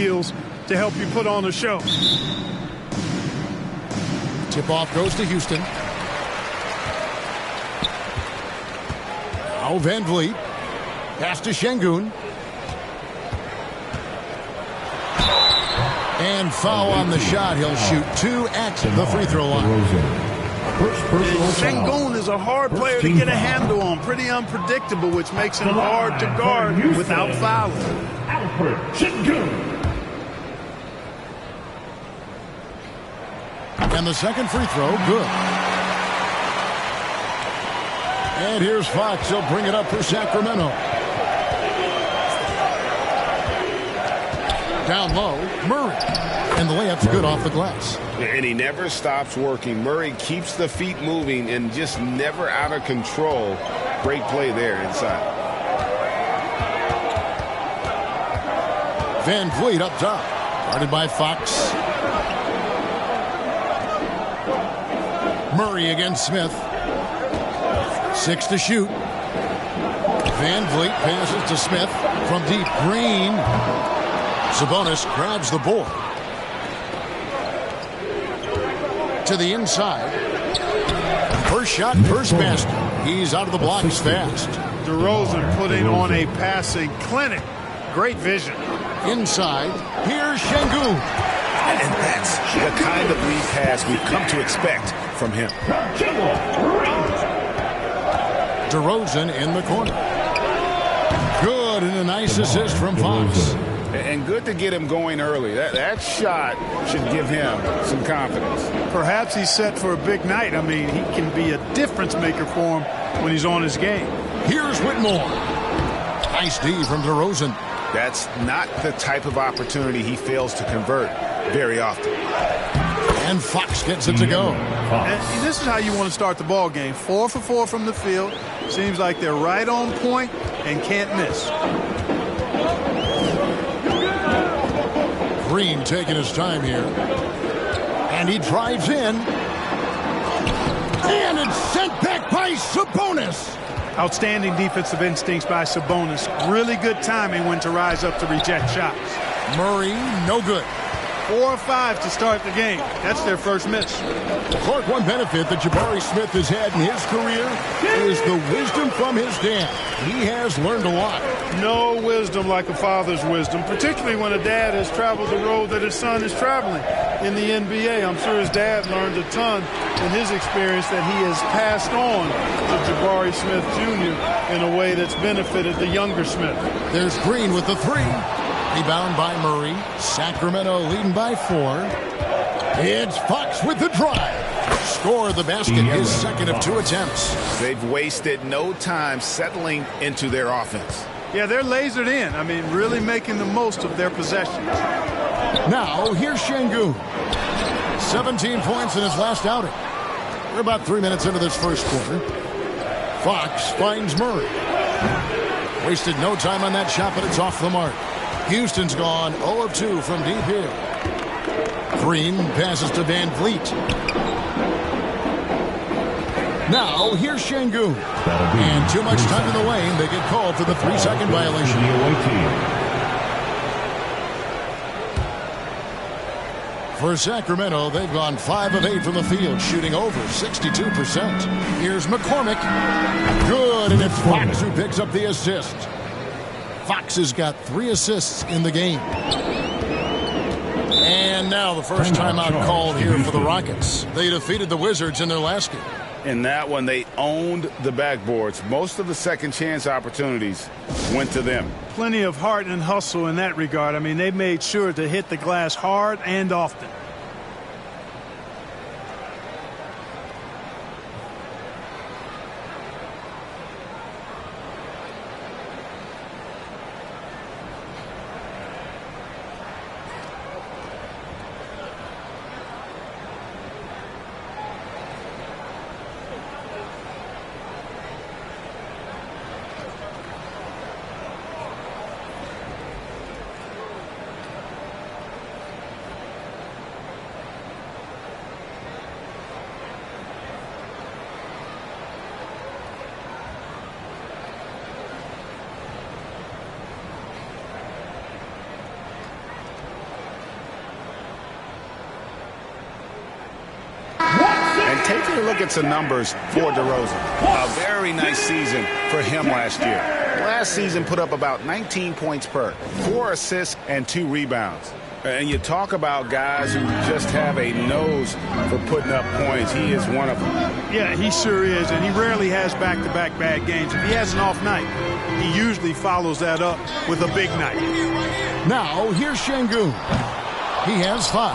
skills to help you put on a show. Tip-off goes to Houston. Now Van Vliet. Pass to Şengün. And foul on the shot. He'll shoot 2 at the free throw line. Şengün is a hard player to get a handle on. Pretty unpredictable, which makes him hard to guard without fouling. And the second free throw, good. And here's Fox. He'll bring it up for Sacramento. Down low, Murray. And the layup's good off the glass. And he never stops working. Murray keeps the feet moving and just never out of control. Great play there inside. Van Vliet up top. Guarded by Fox. Murray against Smith. 6 to shoot. Van Vliet passes to Smith from deep. Green. Sabonis grabs the board. To the inside. First shot, first basket. He's out of the blocks fast. DeRozan putting on a passing clinic. Great vision. Inside, here's Şengün. And that's the kind of lead pass we've come to expect from him. DeRozan in the corner. Good, and a nice assist from Fox. And good to get him going early. That shot should give him some confidence. Perhaps he's set for a big night. I mean, he can be a difference maker for him when he's on his game. Here's Whitmore. Nice D from DeRozan. That's not the type of opportunity he fails to convert very often. And Fox gets it to go. And this is how you want to start the ball game. 4 for 4 from the field. Seems like they're right on point and can't miss. Green taking his time here. And he drives in. And it's sent back by Sabonis. Outstanding defensive instincts by Sabonis. Really good timing when to rise up to reject shots. Murray, no good. 4 or 5 to start the game. That's their first miss. Clark, one benefit that Jabari Smith has had in his career is the wisdom from his dad. He has learned a lot. No wisdom like a father's wisdom, particularly when a dad has traveled the road that his son is traveling in the NBA. I'm sure his dad learned a ton in his experience that he has passed on to Jabari Smith Jr. in a way that's benefited the younger Smith. There's Green with the 3. Rebound by Murray. Sacramento leading by 4. It's Fox with the drive. Score the basket, his second of 2 attempts. They've wasted no time settling into their offense. Yeah, they're lasered in. I mean, really making the most of their possessions. Now, here's Şengün. 17 points in his last outing. We're about 3 minutes into this first quarter. Fox finds Murray. Wasted no time on that shot, but it's off the mark. Houston's gone 0 of 2 from deep here. Green passes to Van Vliet. Now, here's Şengün. And too much time in the lane. They get called for the 3-second violation. For Sacramento, they've gone 5 of 8 from the field, shooting over 62%. Here's McCormick. Good, and it's Fox who picks up the assist. Fox has got 3 assists in the game. And now the first timeout called here for the Rockets. They defeated the Wizards in their last game. In that one, they owned the backboards. Most of the second chance opportunities went to them. Plenty of heart and hustle in that regard. I mean, they made sure to hit the glass hard and often. you to look at some numbers for DeRozan. A very nice season for him last year. Last season put up about 19 points per, 4 assists, and 2 rebounds. And you talk about guys who just have a nose for putting up points. He is one of them. Yeah, he sure is, and he rarely has back-to-back bad games. If he has an off night, he usually follows that up with a big night. Now, here's Şengün. He has 5.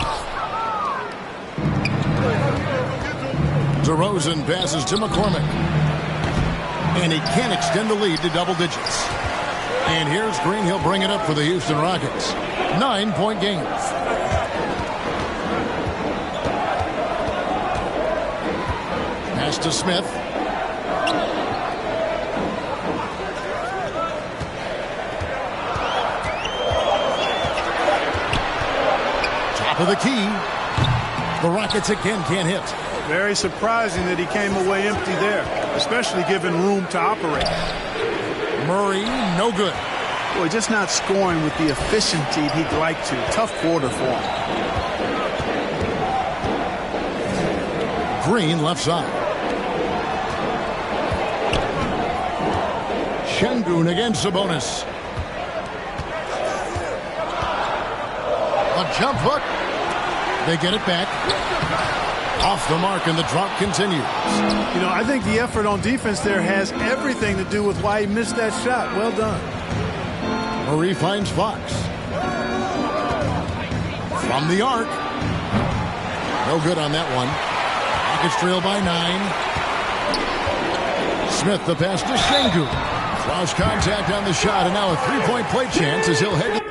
DeRozan passes to McCormick. And he can't extend the lead to double digits. And here's Green. He'll bring it up for the Houston Rockets. 9-point game. Pass to Smith. Top of the key. The Rockets again can't hit. Very surprising that he came away empty there, especially given room to operate. Murray, no good. Boy, just not scoring with the efficiency he'd like to. Tough quarter for him. Green left side. Şengün against Sabonis. A jump hook. They get it back. Off the mark, and the drop continues. You know, I think the effort on defense there has everything to do with why he missed that shot. Well done. Murray finds Fox. From the arc. No good on that one. Rockets trail by 9. Smith, the pass to Şengün. Cross contact on the shot, and now a three-point play chance as he'll head.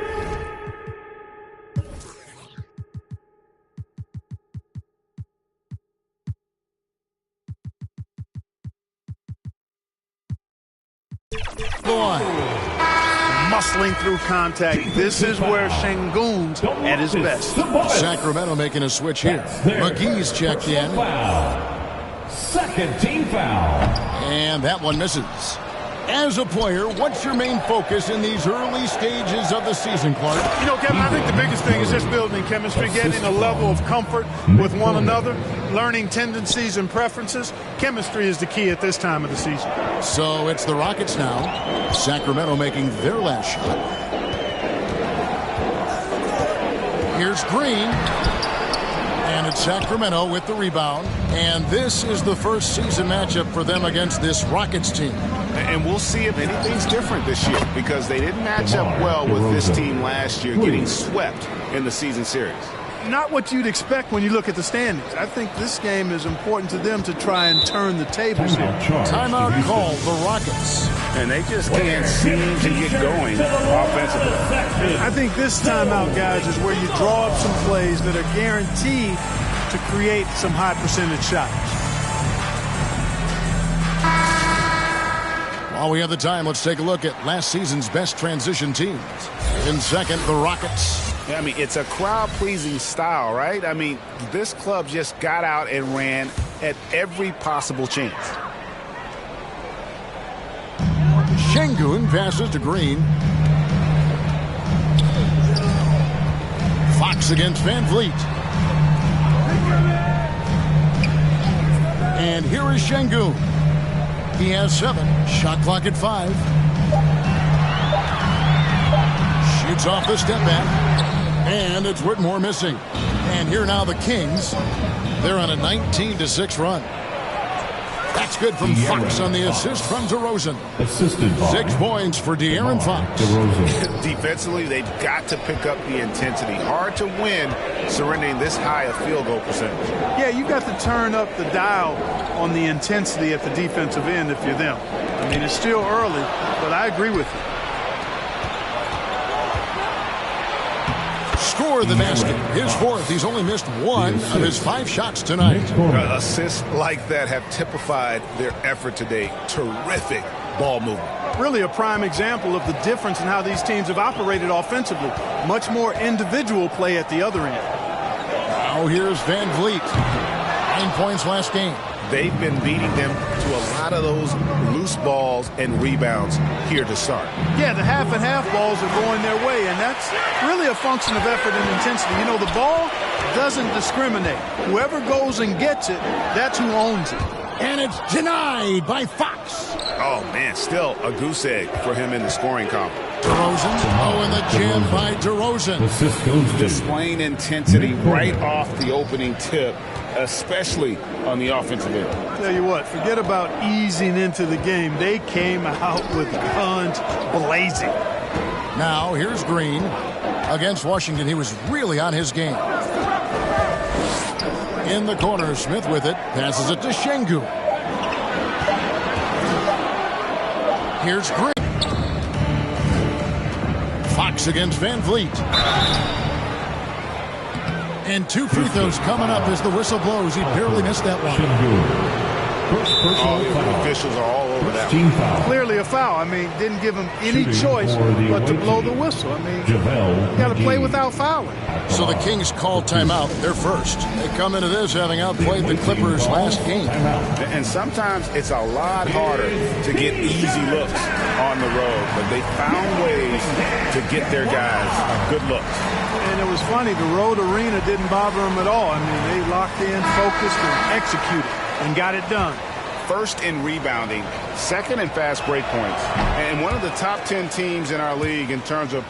Muscling through contact. This is where Şengün's at his best. Sacramento making a switch here. McGee's checked in. Second team foul. And that one misses. As a player, what's your main focus in these early stages of the season, Clark? You know, Kevin, I think the biggest thing is just building chemistry, getting a level of comfort with one another, learning tendencies and preferences. Chemistry is the key at this time of the season. So it's the Rockets now. Sacramento making their last shot. Here's Green. And it's Sacramento with the rebound. And this is the first season matchup for them against this Rockets team. And we'll see if anything's different this year, because they didn't match up well with this team last year, getting swept in the season series. Not what you'd expect when you look at the standings. I think this game is important to them to try and turn the tables here. Timeout called the Rockets. And they just can't seem to get going offensively. I think this timeout, guys, is where you draw up some plays that are guaranteed to create some high percentage shots. While we have the time, let's take a look at last season's best transition teams. In second, the Rockets. I mean, it's a crowd-pleasing style, right? I mean, this club just got out and ran at every possible chance. Şengün passes to Green. Fox against Van Vliet. And here is Şengün. He has 7. Shot clock at 5. Shoots off the step back. And it's Whitmore missing. And here now the Kings. They're on a 19-6 run. That's good from Fox on the assist from DeRozan. 6 points for De'Aaron Fox. Defensively, they've got to pick up the intensity. Hard to win surrendering this high a field goal percentage. Yeah, you've got to turn up the dial on the intensity at the defensive end if you're them. I mean, it's still early, but I agree with you. Score the basket. His 4th. He's only missed 1 of his 5 shots tonight. Assists like that have typified their effort today. Terrific ball movement. Really a prime example of the difference in how these teams have operated offensively. Much more individual play at the other end. Now here's Van Vliet. 9 points last game. they've been beating them to a lot of those loose balls and rebounds here to start. Yeah, the half and half balls are going their way, and that's really a function of effort and intensity. You know, the ball doesn't discriminate. Whoever goes and gets it, that's who owns it. And it's denied by Fox. Oh, man, still a goose egg for him in the scoring column. DeRozan. Oh, and the jam by DeRozan. Displaying intensity right off the opening tip, especially on the offensive end. Tell you what, forget about easing into the game. They came out with guns blazing. Now, here's Green. Against Washington, he was really on his game. In the corner, Smith with it. Passes it to Şengün. Here's Green. Fox against Van Vliet. And 2 free throws coming up as the whistle blows. He barely missed that one. The officials are all over that one. Clearly a foul. I mean, didn't give him any choice but to blow the whistle. I mean, you got to play without fouling. So the Kings call timeout. They're first. They come into this having outplayed the Clippers last game. And sometimes it's a lot harder to get easy looks on the road, but they found ways to get their guys good looks. And it was funny, the road arena didn't bother them at all. I mean, they locked in, focused, and executed, and got it done. First in rebounding, second in fast break points, and one of the top 10 teams in our league in terms of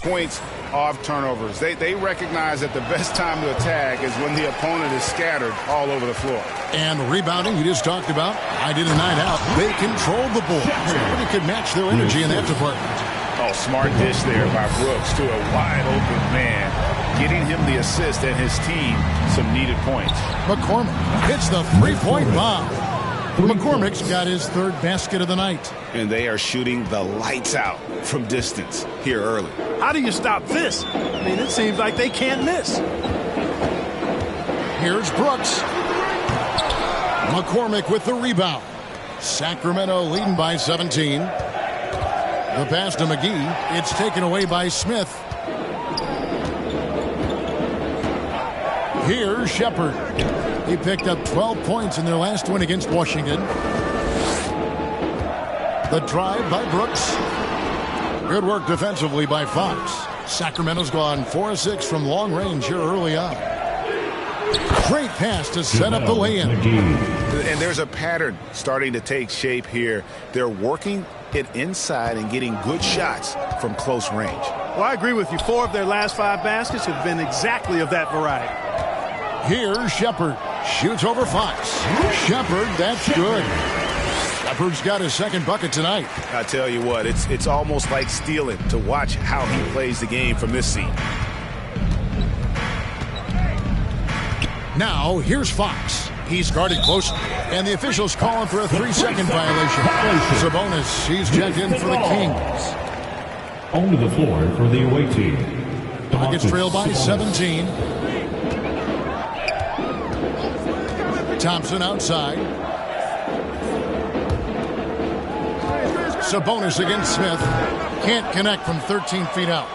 points off turnovers. They recognize that the best time to attack is when the opponent is scattered all over the floor. And rebounding, you just talked about, I did a night out. They controlled the ball. Nobody could match their energy in that department. Oh, smart dish there by Brooks to a wide-open man, getting him the assist and his team some needed points. McCormick hits the three-point bomb. McCormick's got his third basket of the night. And they are shooting the lights out from distance here early. How do you stop this? I mean, it seems like they can't miss. Here's Brooks. McCormick with the rebound. Sacramento leading by 17. The pass to McGee. It's taken away by Smith. Here's Shepard. He picked up 12 points in their last win against Washington. The drive by Brooks. Good work defensively by Fox. Sacramento's gone 4 of 6 from long range here early on. Great pass to set up the lay-in. And there's a pattern starting to take shape here. They're working it inside and getting good shots from close range. Well, I agree with you. 4 of their last 5 baskets have been exactly of that variety. Here's Shepard. Shoots over Fox. Shepard, that's good. Shepard's got his second bucket tonight. I tell you what, it's almost like stealing to watch how he plays the game from this seat. Now, here's Fox. He's guarded closely, and the officials calling for a 3-second violation. Sabonis, he's checked in for the Kings. Onto the floor for the away team. Nuggets trail by 17. Thompson outside. Sabonis against Smith. Can't connect from 13 feet out.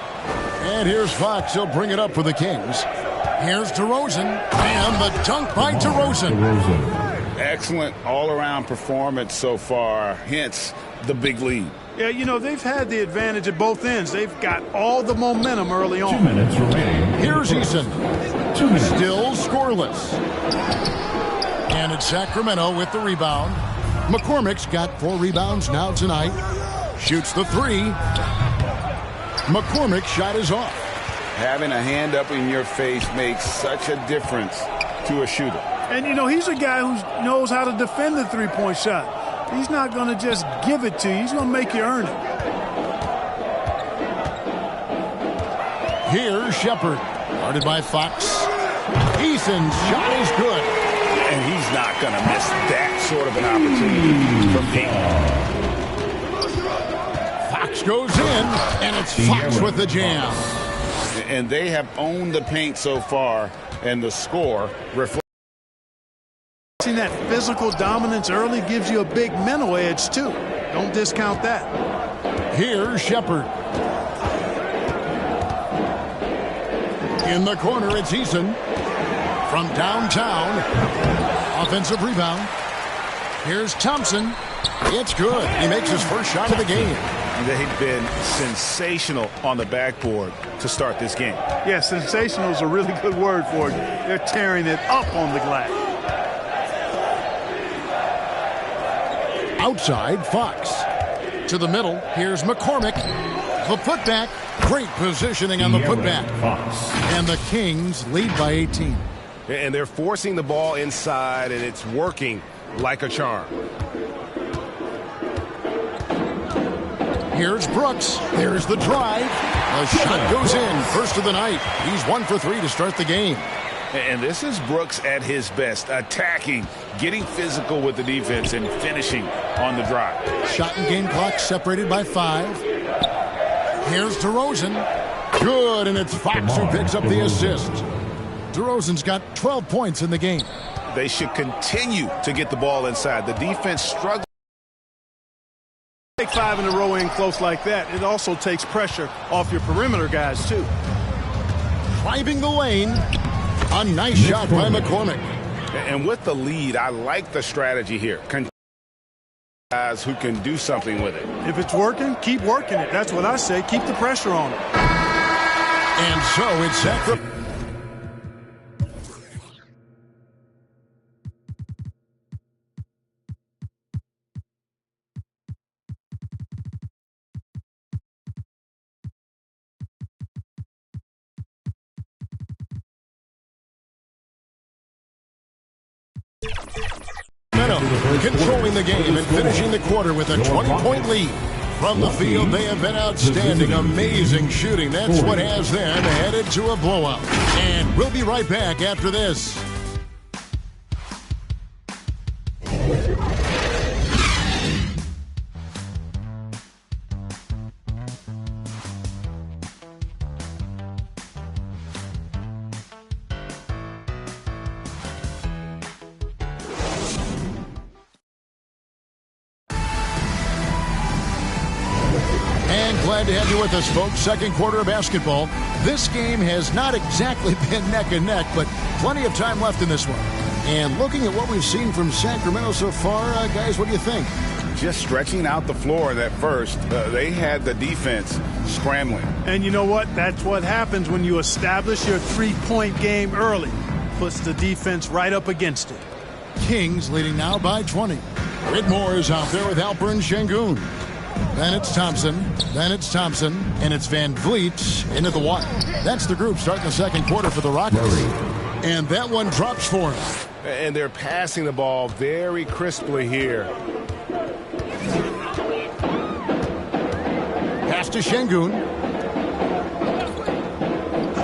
And here's Fox. He'll bring it up for the Kings. Here's DeRozan. And the dunk by DeRozan. Excellent all-around performance so far, hence the big lead. Yeah, you know, they've had the advantage at both ends. They've got all the momentum early on. 2 minutes remaining. Here's Eason. 2 minutes. Still scoreless. And it's Sacramento with the rebound. McCormick's got 4 rebounds now tonight. Shoots the 3. McCormick's shot is off. Having a hand up in your face makes such a difference to a shooter. And, you know, he's a guy who knows how to defend the three-point shot. He's not going to just give it to you. He's going to make you earn it. Here's Shepard. Guarded by Fox. Eason's shot is good. And he's not going to miss that sort of an opportunity from deep. Fox goes in, and it's Fox with the jam. And they have owned the paint so far, and the score reflects. Seeing that physical dominance early gives you a big mental edge, too. Don't discount that. Here's Shepard. In the corner, it's Eason. From downtown. Offensive rebound. Here's Thompson. It's good. He makes his first shot of the game. They've been sensational on the backboard to start this game. Yeah, sensational is a really good word for it. They're tearing it up on the glass. Outside, Fox. To the middle, here's McCormick. The putback. Great positioning on the putback. And the Kings lead by 18. And they're forcing the ball inside, and it's working like a charm. Here's Brooks. There's the drive. The shot goes in. First of the night. He's 1 for 3 to start the game. And this is Brooks at his best, attacking, getting physical with the defense, and finishing on the drive. Shot and game clock separated by 5. Here's DeRozan. Good, and it's Fox who picks up the assist. DeRozan's got 12 points in the game. They should continue to get the ball inside. The defense struggles. Take 5 in a row in close like that. It also takes pressure off your perimeter guys, too. Driving the lane. A nice shot by McCormick. And with the lead, I like the strategy here. Guys who can do something with it. If it's working, keep working it. That's what I say. Keep the pressure on it. And so it's Sacramento. Controlling the game and finishing the quarter with a 20-point lead. From the field, they have been outstanding, amazing shooting. That's what has them headed to a blowout. And we'll be right back after this. Glad to have you with us, folks. Second quarter of basketball. This game has not exactly been neck and neck, but plenty of time left in this one. And looking at what we've seen from Sacramento so far, guys, what do you think? Just stretching out the floor at first. They had the defense scrambling. And you know what? That's what happens when you establish your three-point game early. Puts the defense right up against it. Kings leading now by 20. Whitmore is out there with Alperen Sengun. Then it's Thompson, and it's Van Vliet into the one. That's the group starting the second quarter for the Rockets. And that one drops for him. And they're passing the ball very crisply here. Pass to Sengun.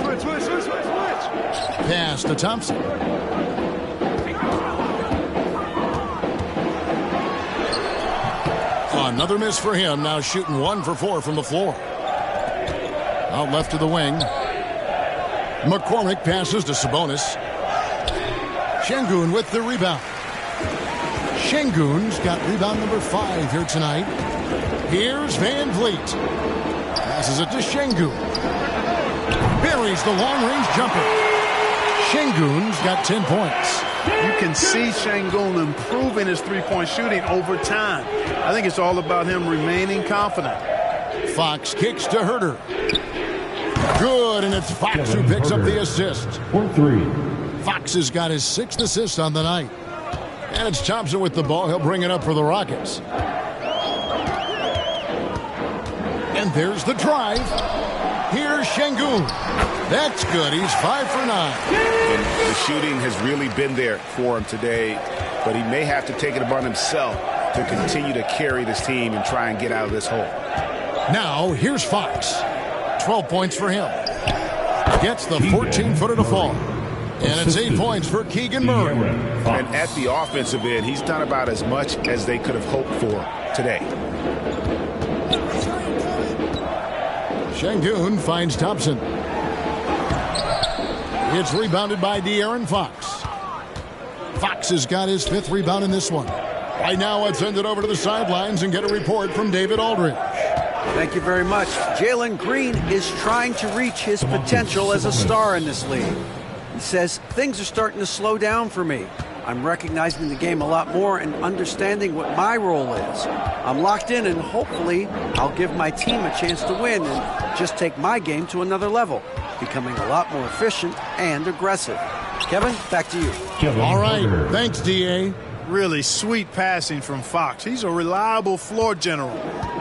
Switch. Pass to Thompson. Another miss for him, now shooting 1 for 4 from the floor. Out left to the wing. McCormick passes to Sabonis. Sengun with the rebound. Sengun's got rebound number 5 here tonight. Here's Van Vliet. Passes it to Sengun. Buries the long-range jumper. Sengun's got 10 points. You can see Sengun improving his three-point shooting over time. I think it's all about him remaining confident. Fox kicks to Herter. Good, and it's Fox who picks up the assist. 4-3. Fox has got his 6th assist on the night. And it's Thompson with the ball. He'll bring it up for the Rockets. And there's the drive. Here's Sengun. That's good. He's 5 for 9. And the shooting has really been there for him today, but he may have to take it upon himself to continue to carry this team and try and get out of this hole. Now, here's Fox. 12 points for him. Gets the 14-footer to fall. And it's 8 points for Keegan Murray. And at the offensive end, he's done about as much as they could have hoped for today. Sengun finds Thompson. It's rebounded by De'Aaron Fox. Fox has got his 5th rebound in this one. Right now, let's send it over to the sidelines and get a report from David Aldridge. Thank you very much. Jalen Green is trying to reach his potential as a star in this league. He says, things are starting to slow down for me. I'm recognizing the game a lot more and understanding what my role is. I'm locked in, and hopefully I'll give my team a chance to win and just take my game to another level, becoming a lot more efficient and aggressive. Kevin, back to you. All right. Thanks, D.A. Really sweet passing from Fox. He's a reliable floor general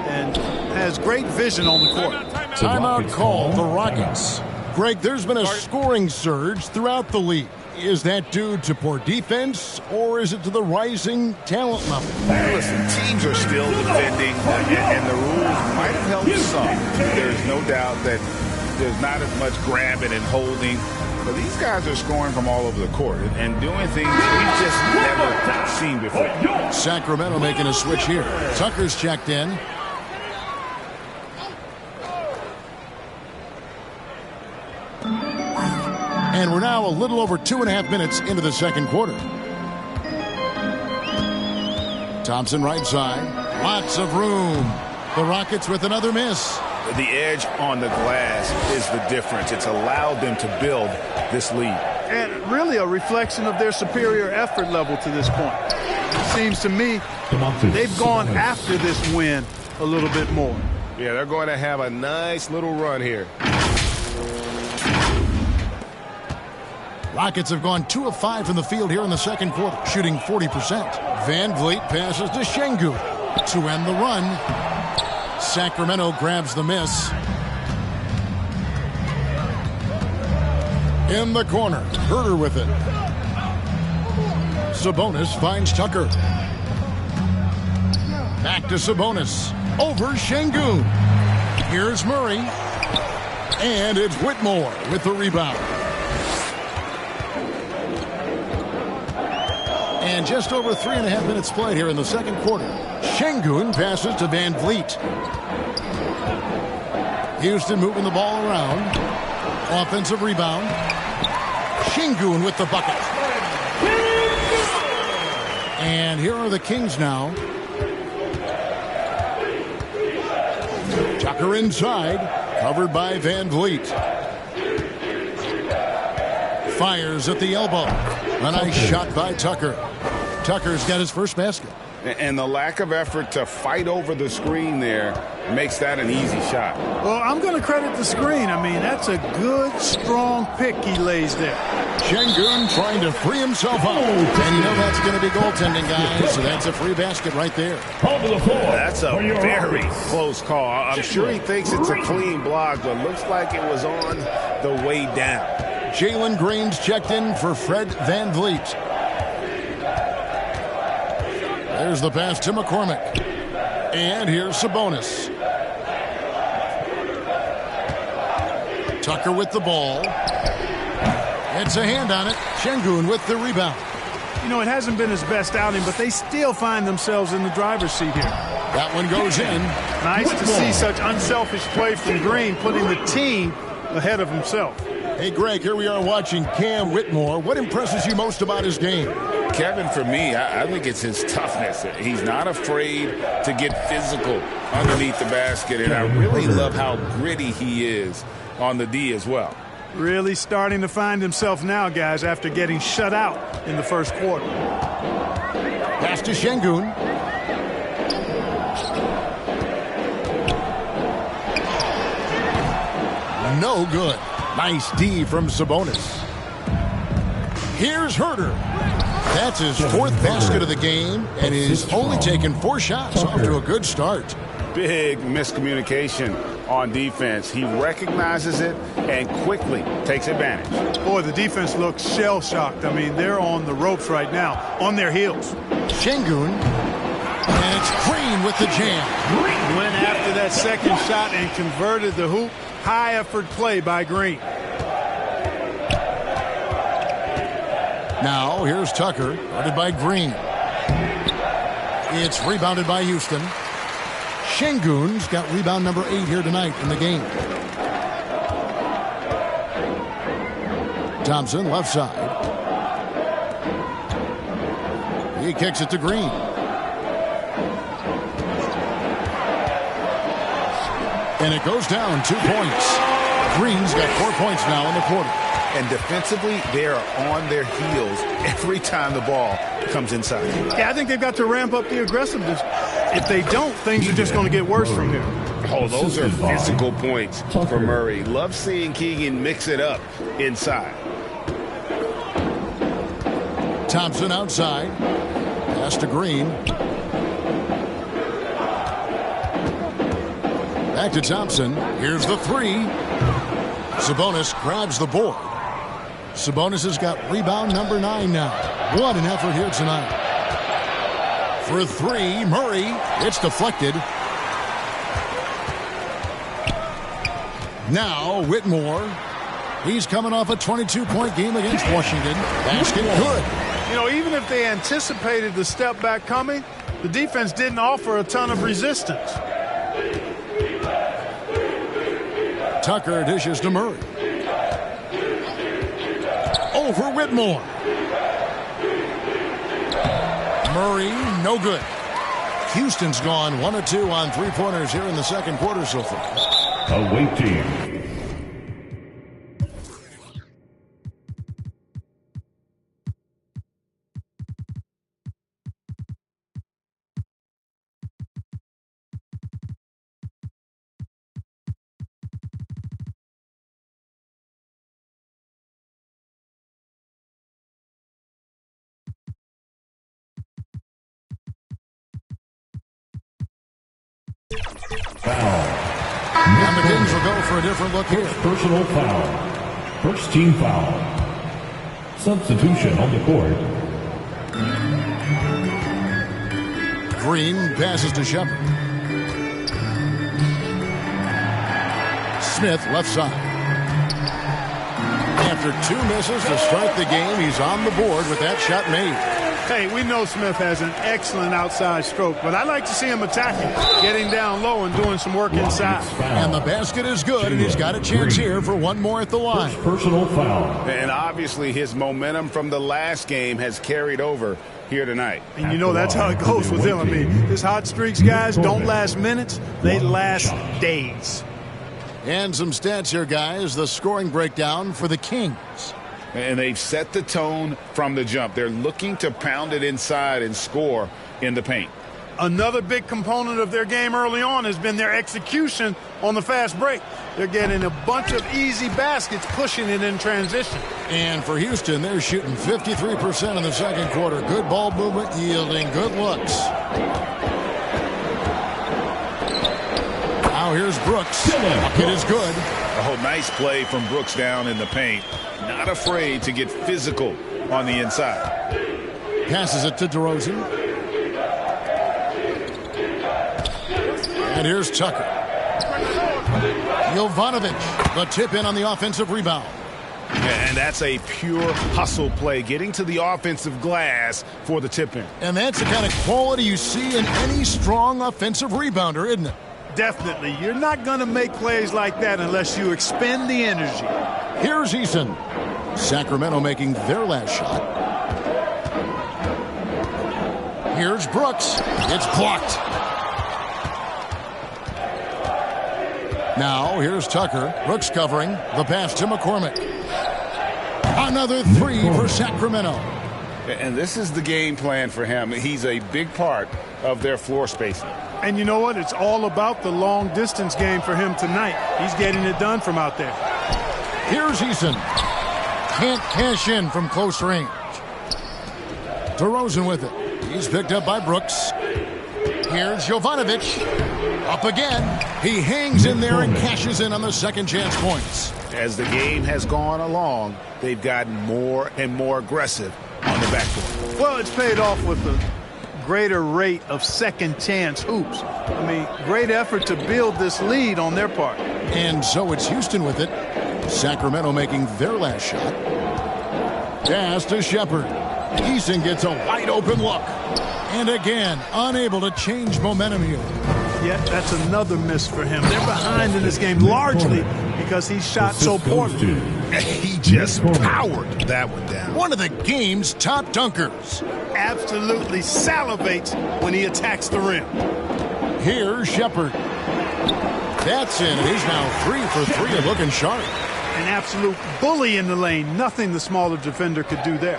and has great vision on the court. Timeout call, the Rockets. Greg, there's been a scoring surge throughout the league. Is that due to poor defense, or is it to the rising talent level? Listen, teams are still defending, and the rules might have helped some. There's no doubt that there's not as much grabbing and holding. But these guys are scoring from all over the court and doing things we've just never seen before. Sacramento making a switch here. Tucker's checked in. And we're now a little over 2.5 minutes into the second quarter. Thompson right side. Lots of room. The Rockets with another miss. The edge on the glass is the difference. It's allowed them to build this lead. And really a reflection of their superior effort level to this point. It seems to me they've gone after this win a little bit more. Yeah, they're going to have a nice little run here. Rockets have gone 2 of 5 from the field here in the second quarter, shooting 40%. Van Vliet passes to Şengün to end the run. Sacramento grabs the miss. In the corner, Herter with it. Sabonis finds Tucker. Back to Sabonis. Over Şengün. Here's Murray. And it's Whitmore with the rebound. And just over 3.5 minutes played here in the second quarter. Şengün passes to Van Vliet. Houston moving the ball around. Offensive rebound. Şengün with the bucket. And here are the Kings now. Tucker inside. Covered by Van Vliet. Fires at the elbow. A nice shot by Tucker. Tucker's got his first basket. And the lack of effort to fight over the screen there makes that an easy shot. Well, I'm going to credit the screen. I mean, that's a good, strong pick he lays there. Şengün trying to free himself up. And you know that's going to be goaltending, guys. So that's a free basket right there. That's a very close call. I'm sure he thinks it's a clean block, but looks like it was on the way down. Jalen Green's checked in for Fred Van Vliet. There's the pass to McCormick. And here's Sabonis. Tucker with the ball. It's a hand on it. Şengün with the rebound. You know, it hasn't been his best outing, but they still find themselves in the driver's seat here. That one goes in. Nice to see such unselfish play from Green, putting the team ahead of himself. Hey, Greg, here we are watching Cam Whitmore. What impresses you most about his game? Kevin, for me, I think it's his toughness. He's not afraid to get physical underneath the basket, and I really love how gritty he is on the D as well. Really starting to find himself now, guys, after getting shut out in the first quarter. Pass to Şengün. No good. Nice D from Sabonis. Here's Herter. That's his 4th basket of the game, and he's only taken 4 shots. Off to a good start. Big miscommunication on defense. He recognizes it and quickly takes advantage. Boy, the defense looks shell-shocked. I mean, they're on the ropes right now, on their heels. Şengün. And it's Green with the jam. Went after that second shot and converted the hoop. High-effort play by Green. Now, here's Tucker, guarded by Green. It's rebounded by Houston. Şengün's got rebound number 8 here tonight in the game. Thompson, left side. He kicks it to Green. And it goes down 2 points. Green's got 4 points now in the quarter. And defensively, they are on their heels every time the ball comes inside. Yeah, I think they've got to ramp up the aggressiveness. If they don't, things are just going to get worse from here. Oh, those are physical points for Murray. Love seeing Keegan mix it up inside. Thompson outside. Pass to Green. Back to Thompson. Here's the three. Sabonis grabs the board. Sabonis has got rebound number 9 now. What an effort here tonight. For three, Murray. It's deflected. Now Whitmore. He's coming off a 22-point game against Washington. Basket good. You know, even if they anticipated the step back coming, the defense didn't offer a ton of resistance. Tucker dishes to Murray. Over Whitmore. Murray, no good. Houston's gone 1 of 2 on three-pointers here in the second quarter so far. Away team. Foul. And the Kings will go for a different look here. Personal foul. First team foul. Substitution on the court. Green passes to Shepard. Smith left side. After 2 misses to start the game, he's on the board with that shot made. Hey, we know Smith has an excellent outside stroke, but I like to see him attacking, getting down low and doing some work inside. And the basket is good, and he's got a chance here for one more at the line. Personal foul. And obviously his momentum from the last game has carried over here tonight. And you know that's how it goes with him. I mean, his hot streaks, guys, don't last minutes. They last days. And some stats here, guys. The scoring breakdown for the Kings. And they've set the tone from the jump. They're looking to pound it inside and score in the paint. Another big component of their game early on has been their execution on the fast break. They're getting a bunch of easy baskets, pushing it in transition. And for Houston, they're shooting 53% in the second quarter. Good ball movement, yielding good looks. Now here's Brooks. It is good. Oh, nice play from Brooks down in the paint. Not afraid to get physical on the inside. Passes it to DeRozan. And here's Tucker. Jovanovic, the tip in on the offensive rebound. And that's a pure hustle play, getting to the offensive glass for the tip in. And that's the kind of quality you see in any strong offensive rebounder, isn't it? Definitely. You're not going to make plays like that unless you expend the energy. Here's Eason. Sacramento making their last shot. Here's Brooks. It's blocked. Now here's Tucker. Brooks covering. The pass to McCormick. Another three for Sacramento. And this is the game plan for him. He's a big part of their floor spacing. And you know what? It's all about the long distance game for him tonight. He's getting it done from out there. Here's Eason. Can't cash in from close range. DeRozan with it. He's picked up by Brooks. Here's Jovanovic. Up again. He hangs in there and cashes in on the second chance points. As the game has gone along, they've gotten more and more aggressive on the backcourt. Well, it's paid off with a greater rate of second chance hoops. I mean, great effort to build this lead on their part. And so it's Houston with it. Sacramento making their last shot. Pass to Shepard. Eason gets a wide open look. And again, unable to change momentum here. Yeah, that's another miss for him. They're behind in this game largely because he shot so poorly. He just powered that one down. One of the game's top dunkers. Absolutely salivates when he attacks the rim. Here's Shepard. That's in. He's now 3 for 3 and looking sharp. An absolute bully in the lane. Nothing the smaller defender could do there.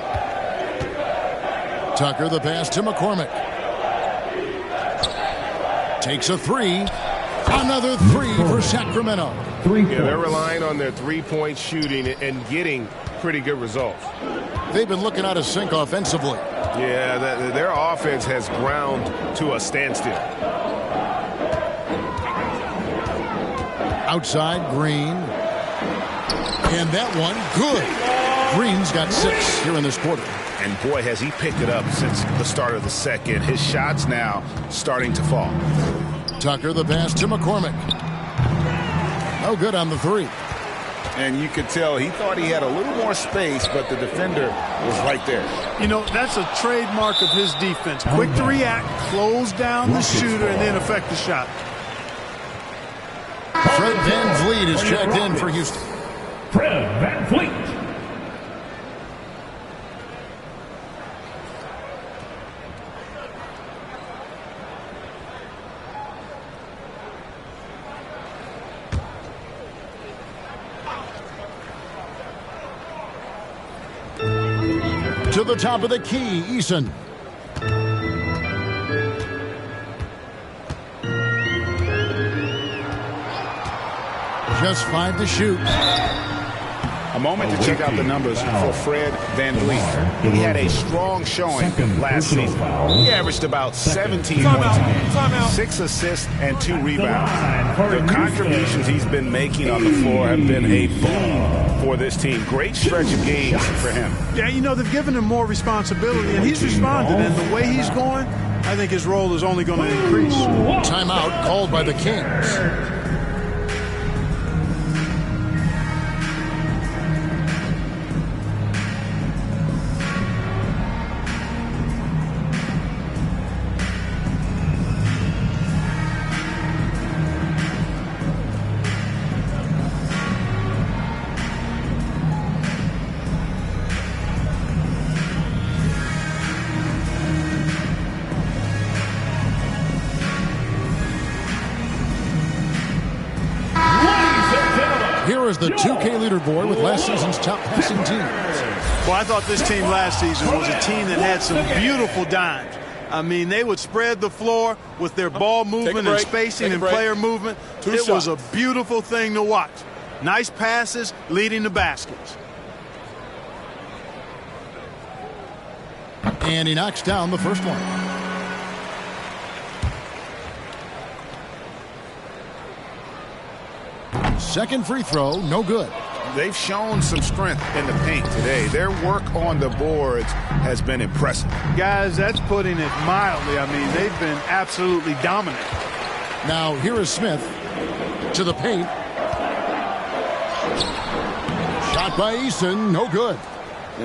Tucker the pass to McCormick. Takes a 3. Another 3 for Sacramento. Yeah, they're relying on their three-point shooting and getting pretty good results. They've been looking out of sync offensively. Yeah, their offense has ground to a standstill. Outside, Green. And that one, good. Green's got 6 here in this quarter. And boy, has he picked it up since the start of the second. His shots now starting to fall. Tucker the pass to McCormick. No good on the 3. And you could tell he thought he had a little more space, but the defender was right there. You know, that's a trademark of his defense. Quick to react, close down the shooter, and then affect the shot. Fred VanVleet is checked in for Houston. Fred VanVleet. To the top of the key, Eason. Just 5 to shoot. A moment to check out the numbers for Fred VanVleet. He had a strong showing last season. He averaged about 17 points a game, 6 assists, and 2 rebounds. The contributions he's been making on the floor have been a boom for this team. Great stretch of games for him. Yeah, you know, they've given him more responsibility, and he's responded. And the way he's going, I think his role is only going to increase. Timeout called by the Kings. Here is the 2K leaderboard with last season's top passing teams. Well, I thought this team last season was a team that had some beautiful dimes. I mean, they would spread the floor with their ball movement and spacing and player movement. It was a beautiful thing to watch. Nice passes leading to baskets. And he knocks down the first one. Second free throw, no good. They've shown some strength in the paint today. Their work on the boards has been impressive. Guys, that's putting it mildly. I mean, they've been absolutely dominant. Now, here is Smith to the paint. Shot by Eason, no good.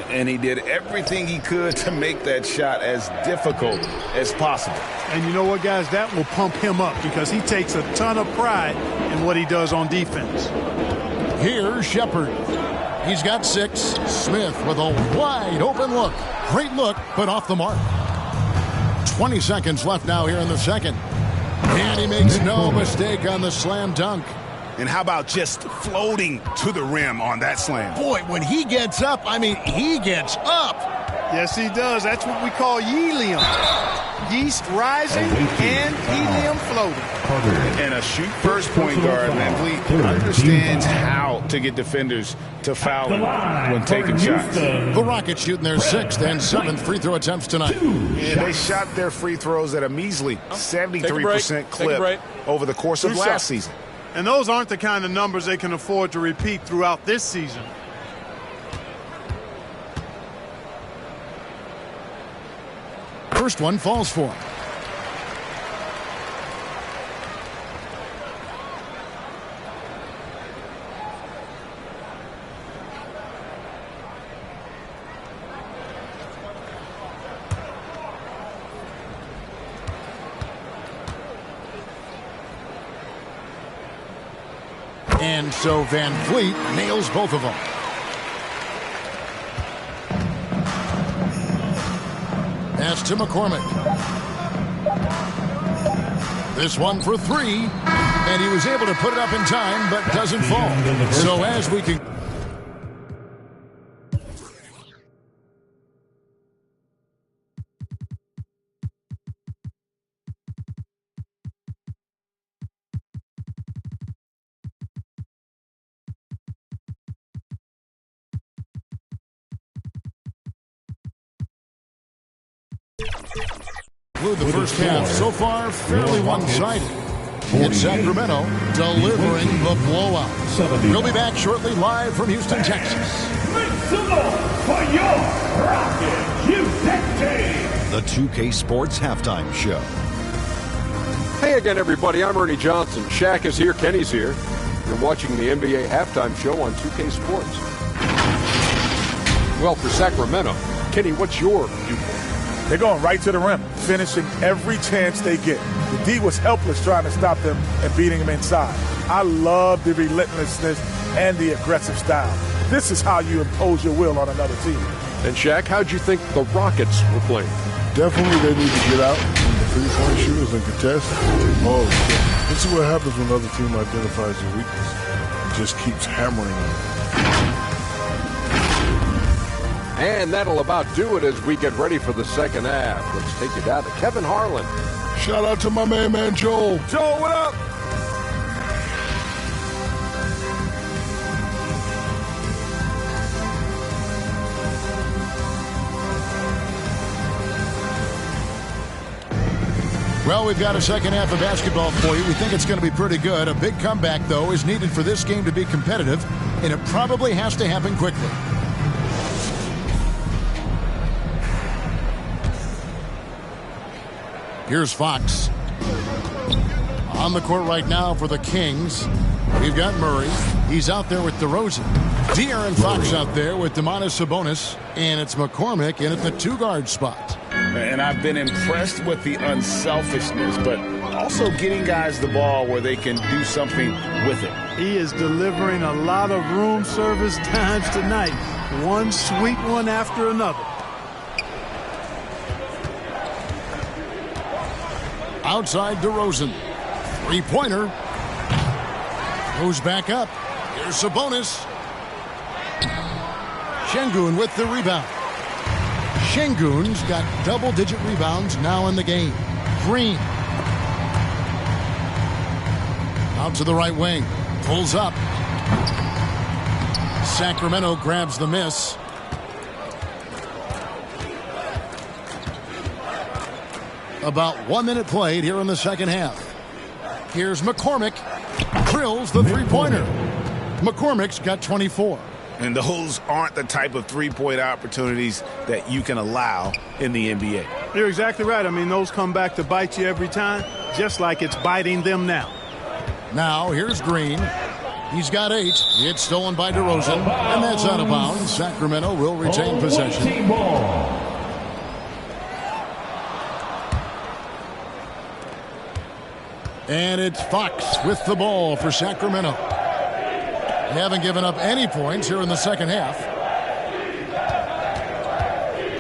And he did everything he could to make that shot as difficult as possible. And you know what, guys? That will pump him up because he takes a ton of pride in what he does on defense. Here's Shepard. He's got 6. Smith with a wide open look. Great look, but off the mark. 20 seconds left now here in the second. And he makes no mistake on the slam dunk. And how about just floating to the rim on that slam? Boy, when he gets up, I mean, he gets up. Yes, he does. That's what we call helium. Yeast rising and helium floating. And a shoot-first point guard, VanVleet understands how to get defenders to foul him when taking shots. The Rockets shooting their 6th and 7th free throw attempts tonight. And they shot their free throws at a measly 73% clip over the course of last season. And those aren't the kind of numbers they can afford to repeat throughout this season. First one falls for him. And so VanVleet nails both of them. Pass to McCormick. This one for 3. And he was able to put it up in time, but doesn't fall. So as we can... The first half so far fairly one-sided. It's Sacramento delivering the blowout. We'll be back shortly live from Houston, Texas. For your Rocket USA. The 2K Sports Halftime Show. Hey again, everybody. I'm Ernie Johnson. Shaq is here. Kenny's here. You're watching the NBA Halftime Show on 2K Sports. Well, for Sacramento, Kenny, what's your viewpoint? They're going right to the rim, finishing every chance they get. The D was helpless trying to stop them and beating them inside. I love the relentlessness and the aggressive style. This is how you impose your will on another team. And Shaq, how'd you think the Rockets were playing? Definitely they need to get out from the three-point shooters and contest. Oh, yeah. This is what happens when another team identifies your weakness. It just keeps hammering them. And that'll about do it as we get ready for the second half. Let's take you down to Kevin Harlan. Shout out to my man Joel. Joel, what up? Well, we've got a second half of basketball for you. We think it's going to be pretty good. A big comeback, though, is needed for this game to be competitive, and it probably has to happen quickly. Here's Fox. On the court right now for the Kings. We've got Murray. He's out there with DeRozan. De'Aaron Fox out there with Domantas Sabonis. And it's McCormick in at the two-guard spot. And I've been impressed with the unselfishness, but also getting guys the ball where they can do something with it. He is delivering a lot of room service times tonight. One sweet one after another. Outside DeRozan. Three-pointer. Goes back up. Here's Sabonis. Şengün with the rebound. Şengün's got double-digit rebounds now in the game. Green. Out to the right wing. Pulls up. Sacramento grabs the miss. About 1 minute played here in the second half. Here's McCormick. Drills the three-pointer. McCormick's got 24. And those aren't the type of three-point opportunities that you can allow in the NBA. You're exactly right. I mean, those come back to bite you every time, just like it's biting them now. Now, here's Green. He's got 8. It's stolen by DeRozan, and that's out of bounds. Sacramento will retain possession. And it's Fox with the ball for Sacramento. They haven't given up any points here in the second half.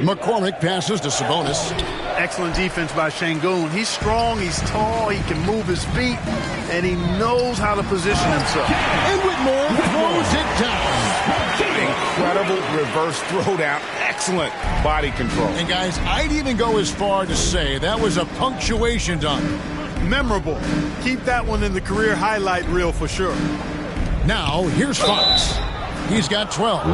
McCormick passes to Sabonis. Excellent defense by Şengün. He's strong, he's tall, he can move his feet, and he knows how to position himself. And Whitmore throws it down. Incredible reverse throwdown. Excellent body control. And guys, I'd even go as far to say that was a punctuation dunk. Memorable. Keep that one in the career highlight reel for sure. Now, here's Fox. He's got 12.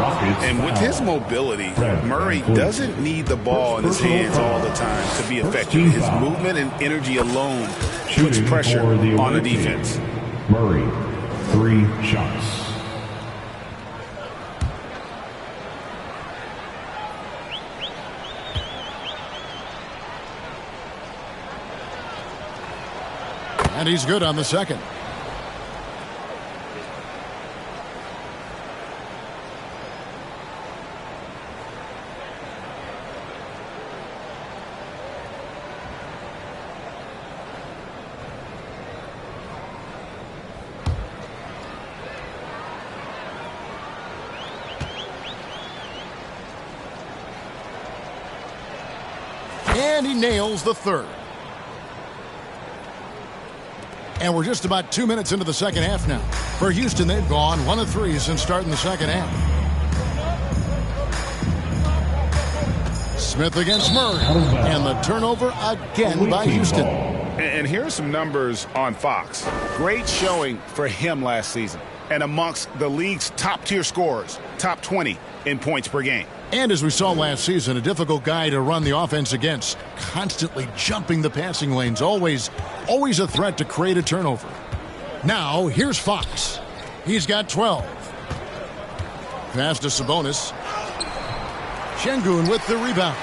And with his mobility, Murray doesn't need the ball in his hands all the time to be effective. His movement and energy alone puts pressure on the defense. Murray, 3 shots. And he's good on the second. And he nails the third. And we're just about 2 minutes into the second half now. For Houston, they've gone 1 of 3 since starting the second half. Smith against Murray. And the turnover again by Houston. And here's some numbers on Fox. Great showing for him last season. And amongst the league's top-tier scorers, top 20 in points per game. And as we saw last season, a difficult guy to run the offense against. Constantly jumping the passing lanes. Always a threat to create a turnover. Now, here's Fox. He's got 12. Pass to Sabonis. Şengün with the rebound.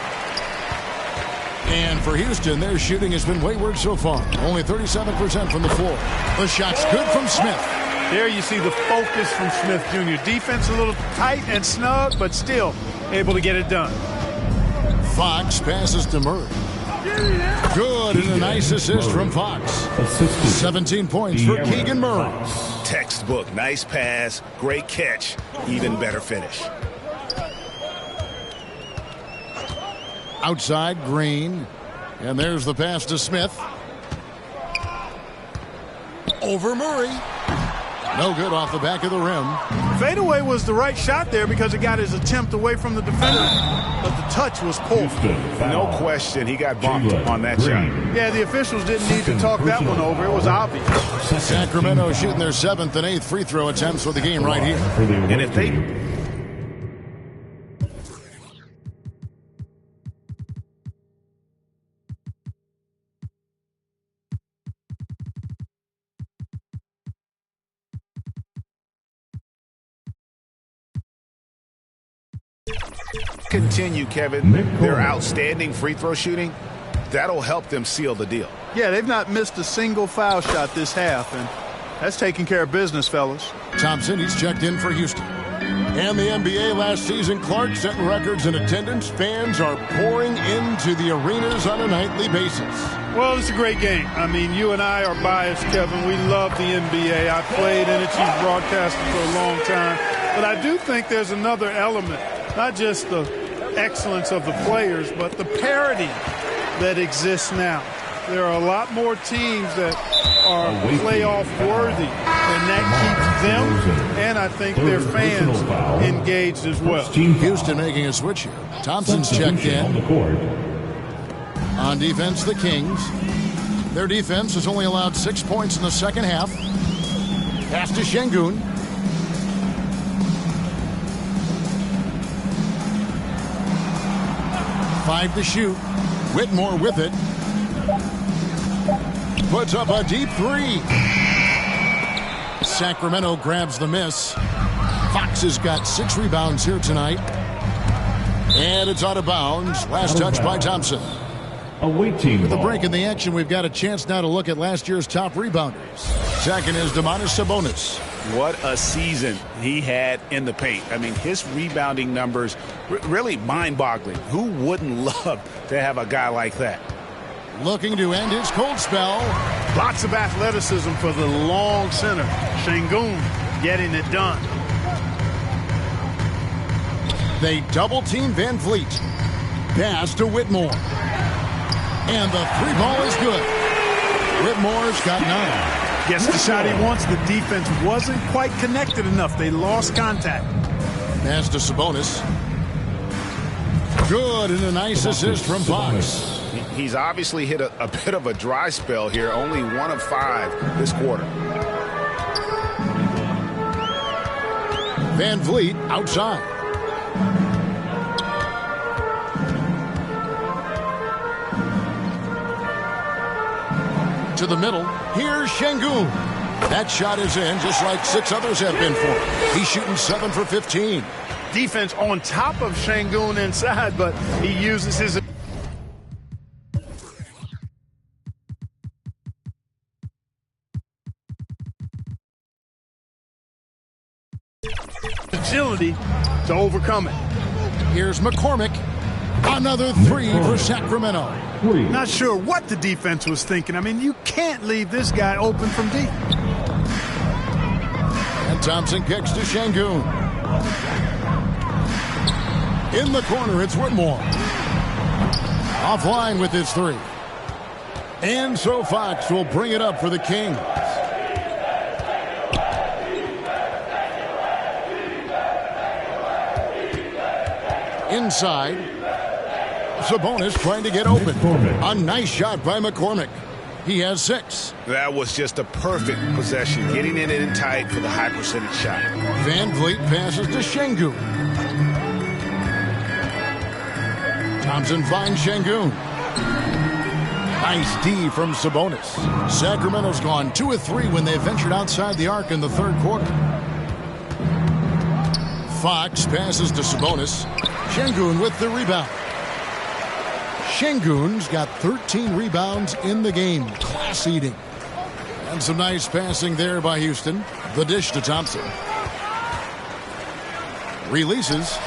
And for Houston, their shooting has been wayward so far. Only 37% from the floor. The shot's good from Smith. There you see the focus from Smith Jr. Defense a little tight and snug, but still able to get it done. Fox passes to Murray. Good, and a nice assist from Fox. 17 points for Keegan Murray. Textbook, nice pass, great catch, even better finish. Outside, Green. And there's the pass to Smith. Over Murray. No good off the back of the rim. Fadeaway was the right shot there because it got his attempt away from the defender, but the touch was poor. No question, he got bumped on that shot. Yeah, the officials didn't need to talk that one over. It was obvious. Sacramento shooting their 7th and 8th free throw attempts for the game right here. And if they... continue, Kevin, their outstanding free throw shooting, that'll help them seal the deal. Yeah, they've not missed a single foul shot this half, and that's taking care of business, fellas. Thompson, he's checked in for Houston. And the NBA last season, Clark setting records in attendance. Fans are pouring into the arenas on a nightly basis. Well, it's a great game. I mean, you and I are biased, Kevin. We love the NBA. I played in it. You've broadcasted for a long time. But I do think there's another element, not just the excellence of the players, but the parity that exists now. There are a lot more teams that are playoff worthy, and that keeps them and I think their fans engaged as well. Houston making a switch here. Thompson's checked in. On defense, the Kings. Their defense has only allowed 6 points in the second half. Pass to Şengün. Five to shoot. Whitmore with it. Puts up a deep three. Sacramento grabs the miss. Fox has got 6 rebounds here tonight. And it's out of bounds. Last touch by Thompson. With the break in the action, we've got a chance now to look at last year's top rebounders. Second is Domantas Sabonis. What a season he had in the paint. I mean, his rebounding numbers really mind-boggling. Who wouldn't love to have a guy like that? Looking to end his cold spell. Lots of athleticism for the long center. Şengün getting it done. They double-team Van Vliet. Pass to Whitmore. And the 3 ball is good. Whitmore's got 9. Gets the shot he wants. The defense wasn't quite connected enough. They lost contact. Pass to Sabonis. Good, and a nice assist from Fox. He's obviously hit a bit of a dry spell here. Only 1 of 5 this quarter. Van Vliet outside. To the middle. Here's Şengün. That shot is in, just like 6 others have been for him. He's shooting 7 for 15. Defense on top of Şengün inside, but he uses his agility to overcome it. Here's McCormick. Another 3 for Sacramento. Not sure what the defense was thinking. I mean, you can't leave this guy open from deep. And Thompson kicks to Şengün. In the corner, it's Whitmore. Offline with his 3. And so Fox will bring it up for the Kings. Inside. Sabonis trying to get open. A nice shot by McCormick. He has 6. That was just a perfect possession, getting it in tight for the high percentage shot. Van Vliet passes to Şengün. Thompson finds Şengün. Nice D from Sabonis. Sacramento's gone 2 of 3 when they ventured outside the arc in the third quarter. Fox passes to Sabonis. Şengün with the rebound. Şengün's got 13 rebounds in the game. Class eating. And some nice passing there by Houston. The dish to Thompson. Releases.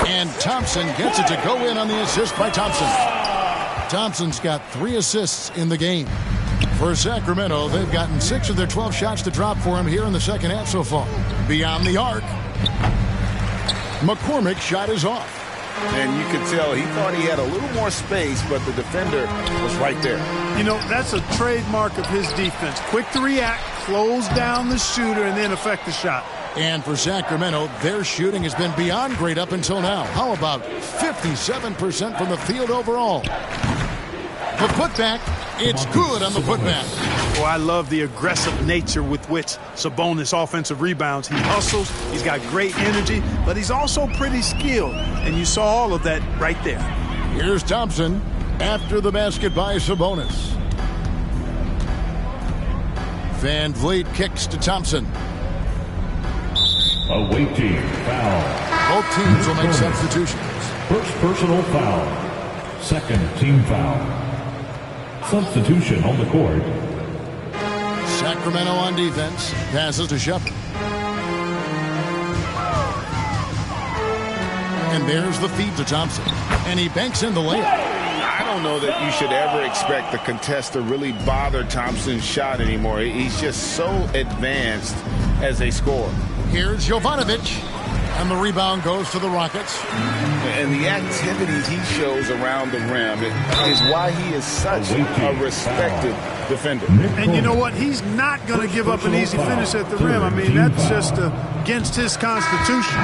And Thompson gets it to go in on the assist by Thompson. Thompson's got 3 assists in the game. For Sacramento, they've gotten 6 of their 12 shots to drop for him here in the second half so far. Beyond the arc. McCormick's shot is off. And you could tell he thought he had a little more space, but the defender was right there. You know, that's a trademark of his defense. Quick to react, close down the shooter, and then affect the shot. And for Sacramento, their shooting has been beyond great up until now. How about 57% from the field overall? The putback, it's good on the putback. Oh, I love the aggressive nature with which Sabonis offensive rebounds. He hustles, he's got great energy, but he's also pretty skilled. And you saw all of that right there. Here's Thompson after the basket by Sabonis. Van Vliet kicks to Thompson. Awaiting foul. Both teams will make substitutions. First personal foul. Second team foul. Substitution on the court. Sacramento on defense. Passes to Shepard. And there's the feed to Thompson. And he banks in the layup. I don't know that you should ever expect the contest to really bother Thompson's shot anymore. He's just so advanced as a scorer. Here's Jovanovic. And the rebound goes to the Rockets. And the activities he shows around the rim is why he is such a respected defender. And you know what? He's not going to give up an easy finish at the rim. I mean, that's just against his constitution.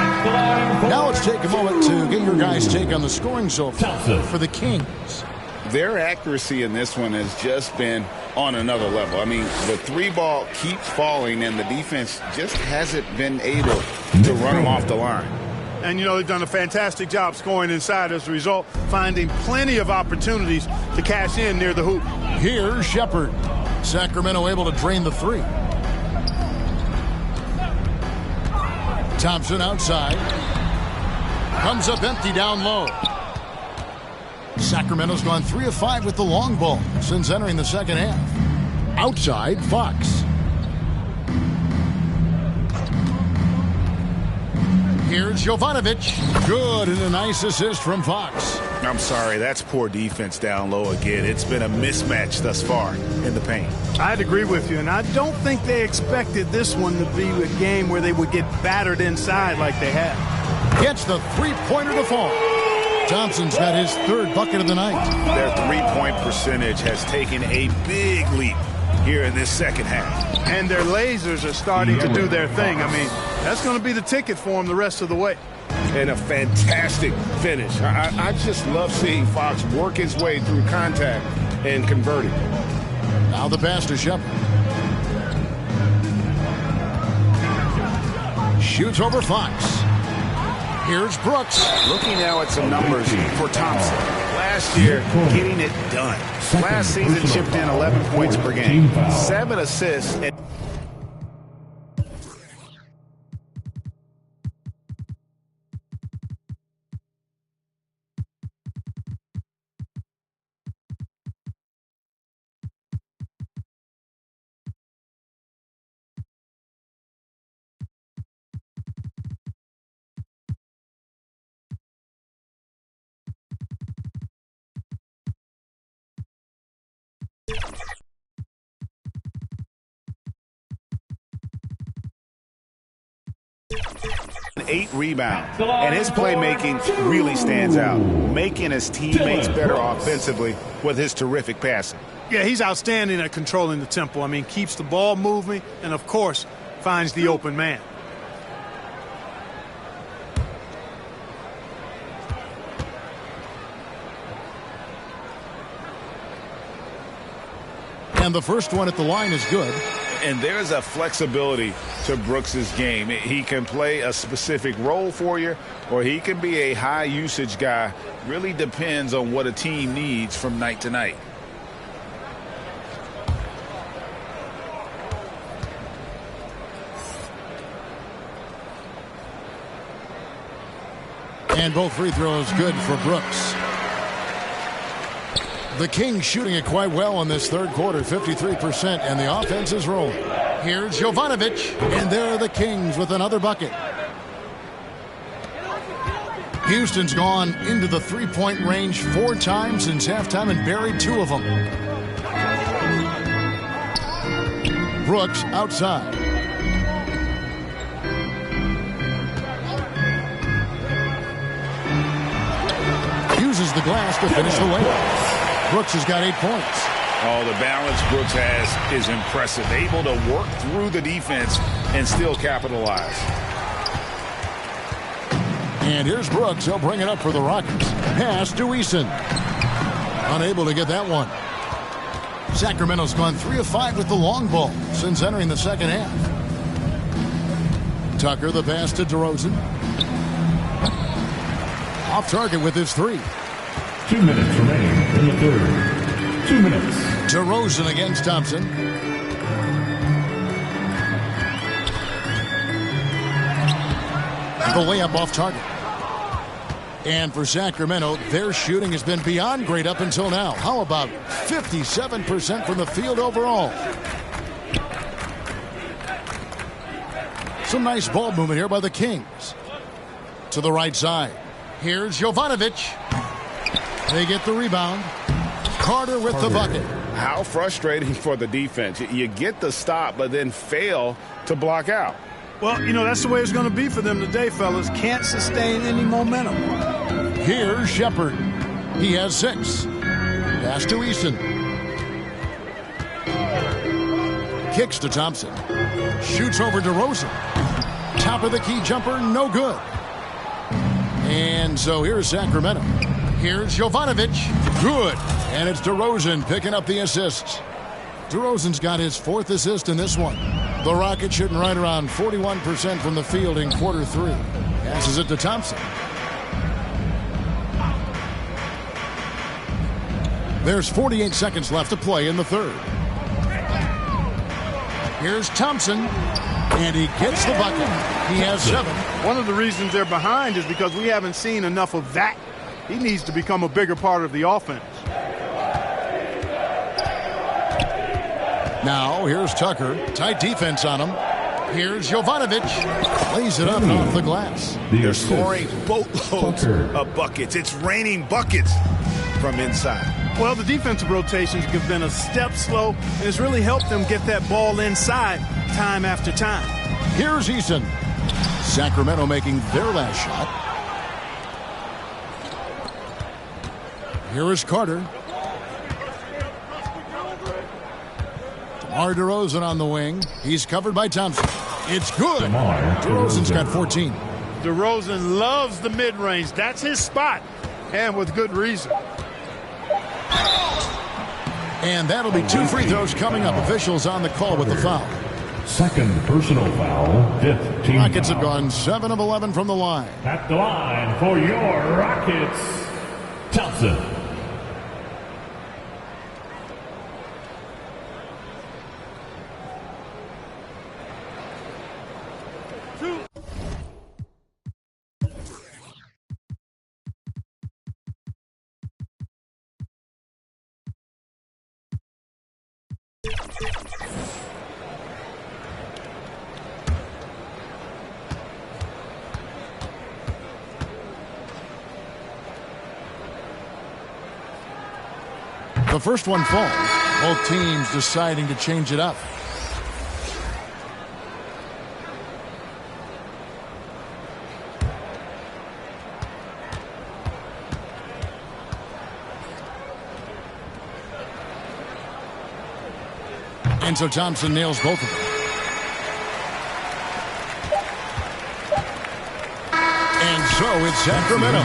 Now let's take a moment to get your guys' take on the scoring so far for the Kings. Their accuracy in this one has just been on another level. I mean, the 3-ball keeps falling, and the defense just hasn't been able to run them off the line. And, you know, they've done a fantastic job scoring inside as a result, finding plenty of opportunities to cash in near the hoop. Here's Shepard. Sacramento able to drain the 3. Thompson outside. Comes up empty down low. Sacramento's gone 3 of 5 with the long ball since entering the second half. Outside, Fox. Here's Jovanovic. Good, and a nice assist from Fox. I'm sorry, that's poor defense down low again. It's been a mismatch thus far in the paint. I'd agree with you, and I don't think they expected this one to be a game where they would get battered inside like they have. Gets the 3-pointer to fall. Thompson's got his 3rd bucket of the night. Their 3-point percentage has taken a big leap here in this second half. And their lasers are starting to do their thing. I mean, that's going to be the ticket for them the rest of the way. And a fantastic finish. I just love seeing Fox work his way through contact and converting. Now the pass to Shepard. Shoots over Fox. Here's Brooks. Looking now at some numbers for Thompson. Last year, getting it done. Last season, chipped in 11 points per game, 7 assists. And eight rebounds, and his playmaking really stands out, making his teammates better offensively with his terrific passing. Yeah, he's outstanding at controlling the tempo. I mean, keeps the ball moving and, of course, finds the open man. And the first one at the line is good. And there's a flexibility to Brooks's game. He can play a specific role for you, or he can be a high usage guy. Really depends on what a team needs from night to night. And both free throws good for Brooks. The Kings shooting it quite well in this third quarter, 53%, and the offense is rolling. Here's Jovanovic, and there are the Kings with another bucket. Houston's gone into the three-point range 4 times since halftime and buried 2 of them. Brooks outside. Uses the glass to finish the layup. Brooks has got 8 points. Oh, the balance Brooks has is impressive. Able to work through the defense and still capitalize. And here's Brooks. He'll bring it up for the Rockets. Pass to Eason. Unable to get that one. Sacramento's gone 3 of 5 with the long ball since entering the second half. Tucker, the pass to DeRozan. Off target with his 3. 2 minutes remaining in the third. 2 minutes. DeRozan against Thompson. The layup off target. And for Sacramento, their shooting has been beyond great up until now. How about 57% from the field overall? Some nice ball movement here by the Kings. To the right side. Here's Jovanovic. They get the rebound. Carter with the bucket. How frustrating for the defense. You get the stop, but then fail to block out. Well, you know, that's the way it's going to be for them today, fellas. Can't sustain any momentum. Here's Shepard. He has 6. Pass to Eason. Kicks to Thompson. Shoots over DeRozan. Top of the key jumper, no good. And so here's Sacramento. Here's Jovanovic. Good. And it's DeRozan picking up the assists. DeRozan's got his 4th assist in this one. The Rockets shooting right around 41% from the field in quarter 3. Passes it to Thompson. There's 48 seconds left to play in the third. Here's Thompson. And he gets the bucket. He has 7. One of the reasons they're behind is because we haven't seen enough of that. He needs to become a bigger part of the offense. Now, here's Tucker. Tight defense on him. Here's Jovanovic. Lays it up and off the glass. They're scoring boatloads of buckets. It's raining buckets from inside. Well, the defensive rotations have been a step slow, and it's really helped them get that ball inside time after time. Here's Eason. Sacramento making their last shot. Here is Carter. DeMar DeRozan on the wing. He's covered by Thompson. It's good. DeRozan's got 14. DeRozan loves the mid-range. That's his spot, and with good reason. And that'll be 2 free throws coming up. Officials on the call with the foul. Second personal foul, 5th team Rockets foul. have gone 7 of 11 from the line. At the line for your Rockets, Thompson. The first one falls. Both teams deciding to change it up. And so Thompson nails both of them. And so it's Sacramento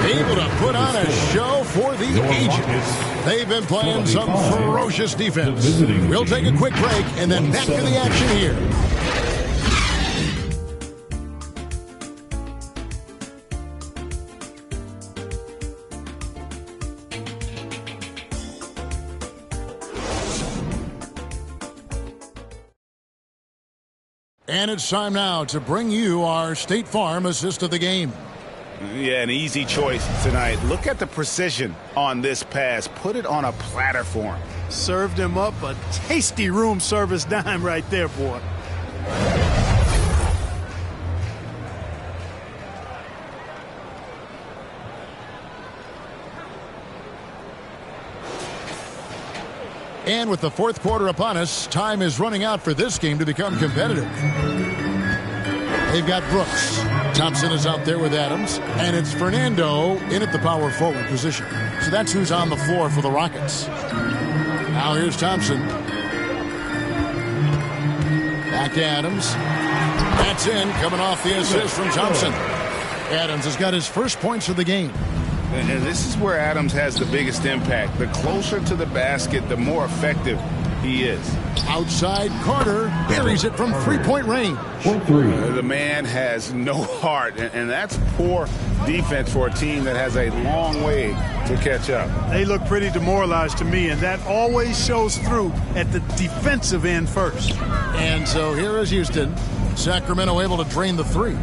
able to put on a show for the ages. They've been playing some ferocious defense. We'll take a quick break and then back to the action here. And it's time now to bring you our State Farm assist of the game. Yeah, an easy choice tonight. Look at the precision on this pass. Put it on a platter for him. Served him up a tasty room service dime right there, boy. And with the fourth quarter upon us, time is running out for this game to become competitive. They've got Brooks. Thompson is out there with Adams. And it's Fernando in at the power forward position. So that's who's on the floor for the Rockets. Now here's Thompson. Back to Adams. That's in, coming off the assist from Thompson. Adams has got his first points of the game. And this is where Adams has the biggest impact. The closer to the basket, the more effective he is. Outside, Carter buries it from three-point range. The man has no heart, and that's poor defense for a team that has a long way to catch up. They look pretty demoralized to me, and that always shows through at the defensive end first. And so here is Houston. Sacramento able to drain the three.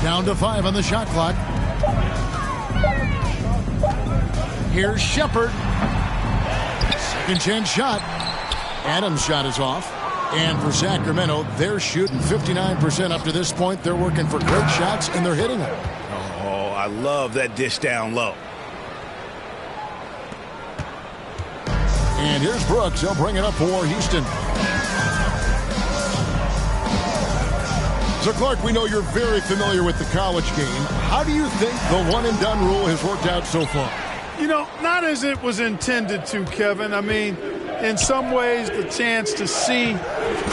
Down to 5 on the shot clock. Here's Shepard. Second chance shot. Adams' shot is off. And for Sacramento, they're shooting 59% up to this point. They're working for great shots, and they're hitting them. Oh, I love that dish down low. And here's Brooks. He'll bring it up for Houston. So, Clark, we know you're very familiar with the college game. How do you think the one-and-done rule has worked out so far? You know, not as it was intended to, Kevin. I mean, in some ways, the chance to see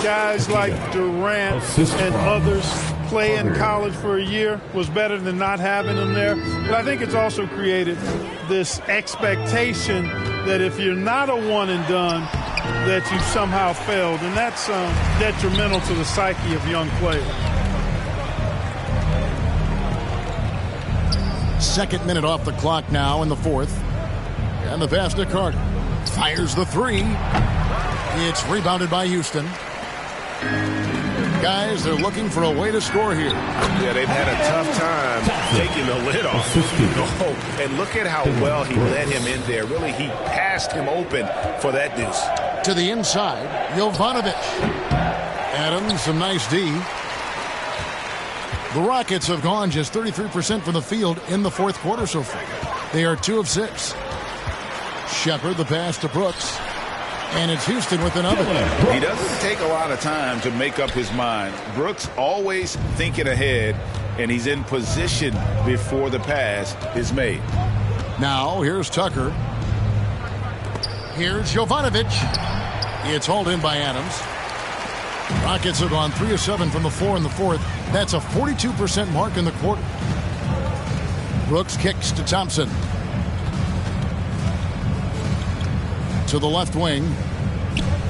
guys like Durant and others play in college for a year was better than not having them there. But I think it's also created this expectation that if you're not a one-and-done, that you somehow failed. And that's detrimental to the psyche of young players. Second minute off the clock now in the fourth. And the pass to Carter. Fires the three. It's rebounded by Houston. Guys, they're looking for a way to score here. Yeah, they've had a tough time taking the lid off. Oh, and look at how well he led him in there. Really, he passed him open for that deuce. To the inside, Jovanovic. Adams, some nice D. The Rockets have gone just 33% from the field in the fourth quarter so far. They are 2 of 6. Shepard, the pass to Brooks. And it's Houston with another. He doesn't take a lot of time to make up his mind. Brooks always thinking ahead, and he's in position before the pass is made. Now, here's Tucker. Here's Jovanovic. It's hauled in by Adams. Rockets have gone 3 of 7 from the floor in the fourth. That's a 42% mark in the quarter. Brooks kicks to Thompson. To the left wing.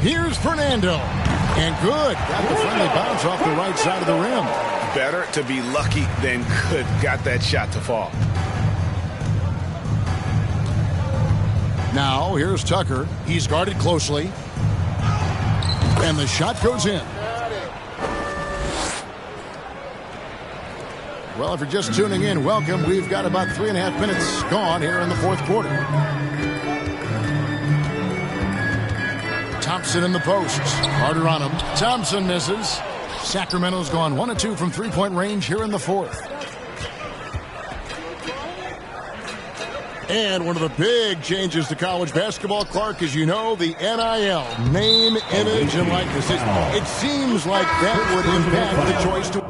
Here's Fernando. And good. Got the friendly bounce off the right side of the rim. Better to be lucky than good. Got that shot to fall. Now, here's Tucker. He's guarded closely. And the shot goes in. Well, if you're just tuning in, welcome. We've got about 3.5 minutes gone here in the fourth quarter. Thompson in the post. Carter on him. Thompson misses. Sacramento's gone 1 of 2 from three-point range here in the fourth. And one of the big changes to college basketball, Clark, as you know, the NIL, name, image, and likeness. It seems like that would impact the choice to...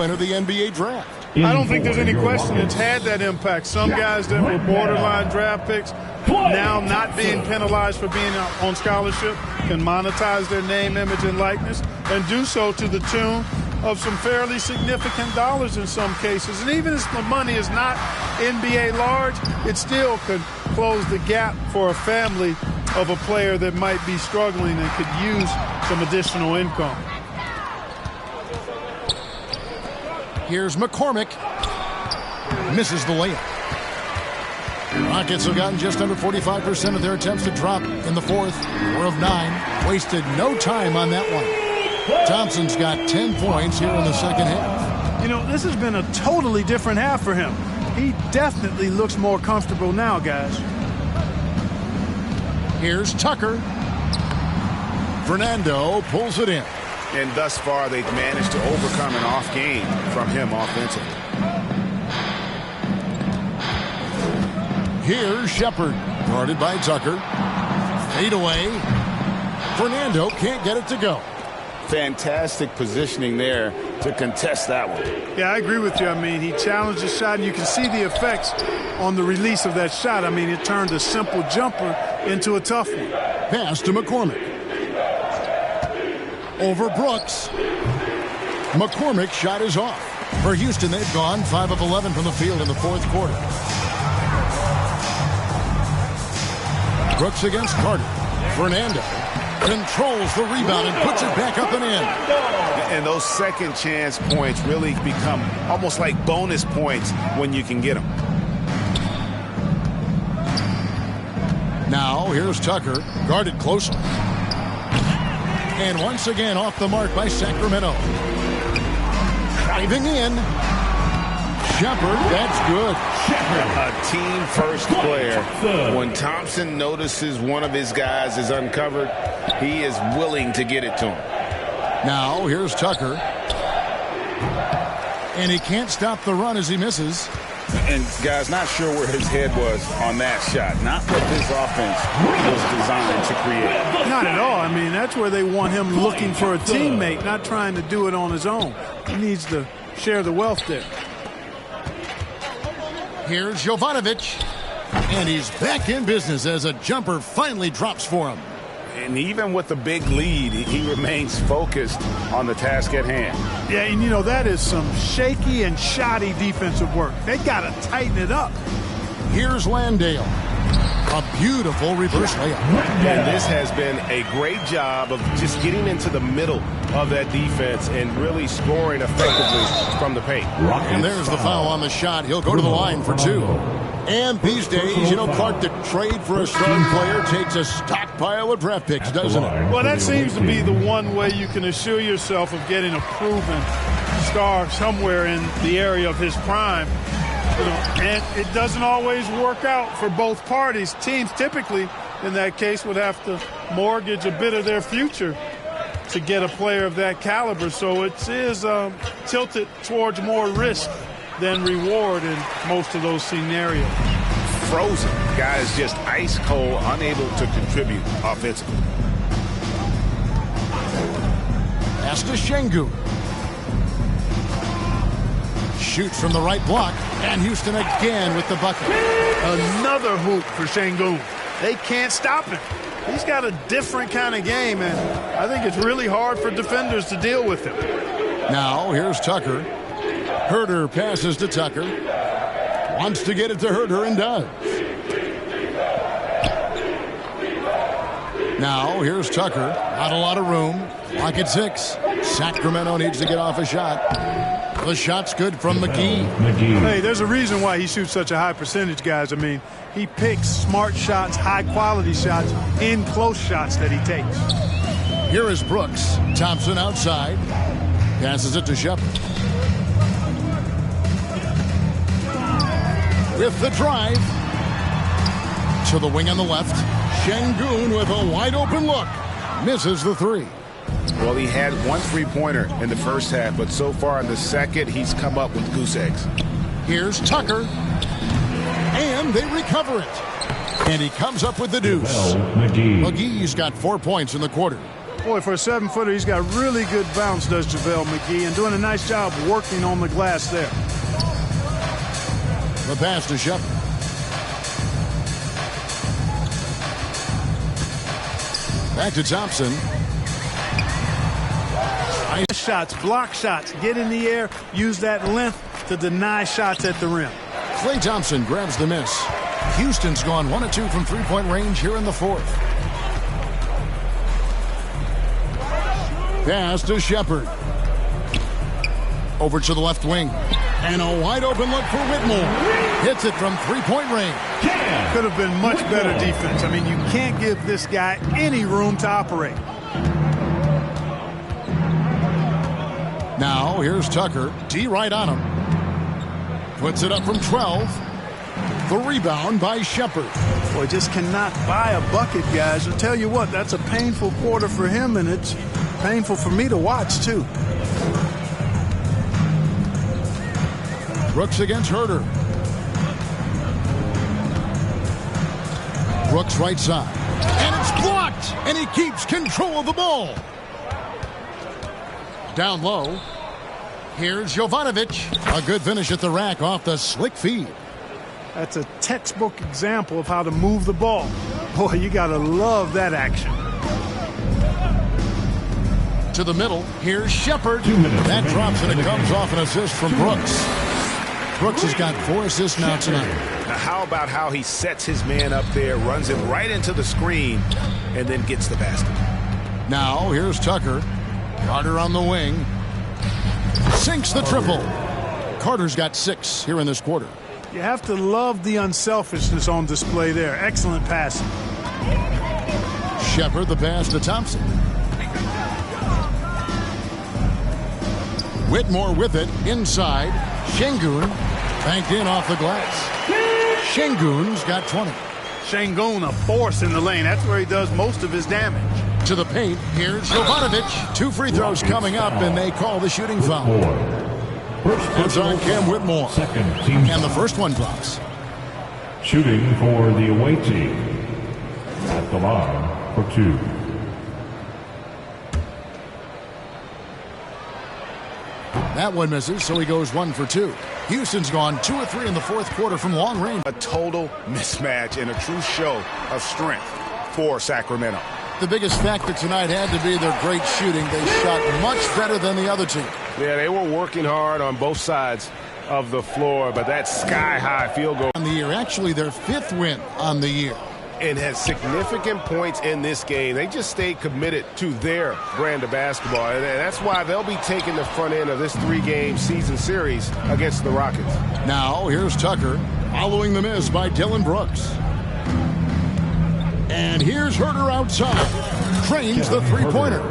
enter the NBA draft. I don't think there's any question it's had that impact. Some guys that were borderline draft picks now not being penalized for being on scholarship can monetize their name, image, and likeness and do so to the tune of some fairly significant dollars in some cases. And even if the money is not NBA large, it still could close the gap for a family of a player that might be struggling and could use some additional income. Here's McCormick. Misses the layup. Rockets have gotten just under 45% of their attempts to drop in the fourth. 4 of 9. Wasted no time on that one. Thompson's got 10 points here in the second half. You know, this has been a totally different half for him. He definitely looks more comfortable now, guys. Here's Tucker. Fernando pulls it in. And thus far, they've managed to overcome an off game from him offensively. Here's Shepard, guarded by Tucker. Fade away. Fernando can't get it to go. Fantastic positioning there to contest that one. Yeah, I agree with you. I mean, he challenged the shot, and you can see the effects on the release of that shot. I mean, it turned a simple jumper into a tough one. Pass to McCormick. Over Brooks. McCormick's shot is off. For Houston, they've gone 5 of 11 from the field in the fourth quarter. Brooks against Carter. Fernando controls the rebound and puts it back up and in. And those second chance points really become almost like bonus points when you can get them. Now here's Tucker, guarded closely. And once again off the mark by Sacramento. Driving in. Shepard, that's good. A team-first player. When Thompson notices one of his guys is uncovered, he is willing to get it to him. Now here's Tucker. And he can't stop the run as he misses. And, guys, not sure where his head was on that shot. Not what this offense was designed to create. Not at all. I mean, that's where they want him looking for a teammate, not trying to do it on his own. He needs to share the wealth there. Here's Jovanovic. And he's back in business as a jumper finally drops for him. And even with the big lead, he remains focused on the task at hand. Yeah, and you know, that is some shaky and shoddy defensive work. They got to tighten it up. Here's Landale. A beautiful reverse layup. And this has been a great job of just getting into the middle of that defense and really scoring effectively from the paint. And there's the foul on the shot. He'll go to the line for 2. And these days, you know, Clark, the trade for a starting player takes a stockpile of draft picks, doesn't it? Well, that seems to be the one way you can assure yourself of getting a proven star somewhere in the area of his prime. You know, and it doesn't always work out for both parties. Teams typically, in that case, would have to mortgage a bit of their future to get a player of that caliber. So it is tilted towards more risk than reward in most of those scenarios. Frozen. Guys just ice cold, unable to contribute offensively. Pass to Şengün. Shoots from the right block, and Houston again with the bucket. Another hoop for Şengün. They can't stop him. He's got a different kind of game, and I think it's really hard for defenders to deal with him. Now here's Tucker. Herter passes to Tucker. Wants to get it to Herter and does. Now here's Tucker. Not a lot of room. Clock at 6. Sacramento needs to get off a shot. The shot's good from McGee. Hey, there's a reason why he shoots such a high percentage, guys. I mean, he picks smart shots, high-quality shots, in close shots that he takes. Here is Brooks. Thompson outside. Passes it to Shepard. With the drive. To the wing on the left. Şengün with a wide-open look. Misses the 3. Well, he had one three-pointer in the first half, but so far in the second, he's come up with goose eggs. Here's Tucker. And they recover it. And he comes up with the deuce. McGee's got 4 points in the quarter. Boy, for a 7-footer, he's got really good bounce, does JaVale McGee, and doing a nice job working on the glass there. The pass to Shepard. Back to Thompson. Nice shots, block shots, get in the air, use that length to deny shots at the rim. Klay Thompson grabs the miss. Houston's gone 1 of 2 from three-point range here in the fourth. Pass to Shepard. Over to the left wing. And a wide open look for Whitmore. Hits it from three-point range. Could have been much better defense. I mean, you can't give this guy any room to operate. Now, here's Tucker. D right on him. Puts it up from 12. The rebound by Shepard. Boy, just cannot buy a bucket, guys. I'll tell you what, that's a painful quarter for him, and it's painful for me to watch, too. Brooks against Herter. Brooks right side. And it's blocked! And he keeps control of the ball. Down low. Here's Jovanovic. A good finish at the rack off the slick feed. That's a textbook example of how to move the ball. Boy, you got to love that action. To the middle. Here's Shepard. That drops and it comes off an assist from Brooks. Brooks has got 4 assists now tonight. Now, how about how he sets his man up there, runs him right into the screen, and then gets the basket. Now, here's Tucker. Carter on the wing. Sinks the triple. Carter's got 6 here in this quarter. You have to love the unselfishness on display there. Excellent passing. Shepard, the pass to Thompson. Whitmore with it inside. Şengün banked in off the glass. Şengün's got 20. Şengün, a force in the lane. That's where he does most of his damage. To the paint, here's Jovanovic. 2 free throws coming up, and they call the shooting foul. It's on Cam Whitmore. And the first one drops. Shooting for the away team. At the line for 2. That one misses, so he goes 1 for 2. Houston's gone 2 of 3 in the fourth quarter from long range. A total mismatch and a true show of strength for Sacramento. The biggest factor tonight had to be their great shooting. They shot much better than the other team. Yeah, they were working hard on both sides of the floor, but that sky-high field goal on the year, actually their 5th win on the year. And had significant points in this game. They just stayed committed to their brand of basketball, and that's why they'll be taking the front end of this 3-game season series against the Rockets. Now, here's Tucker, following the miss by Dylan Brooks. And here's Herter outside. Trains the three-pointer.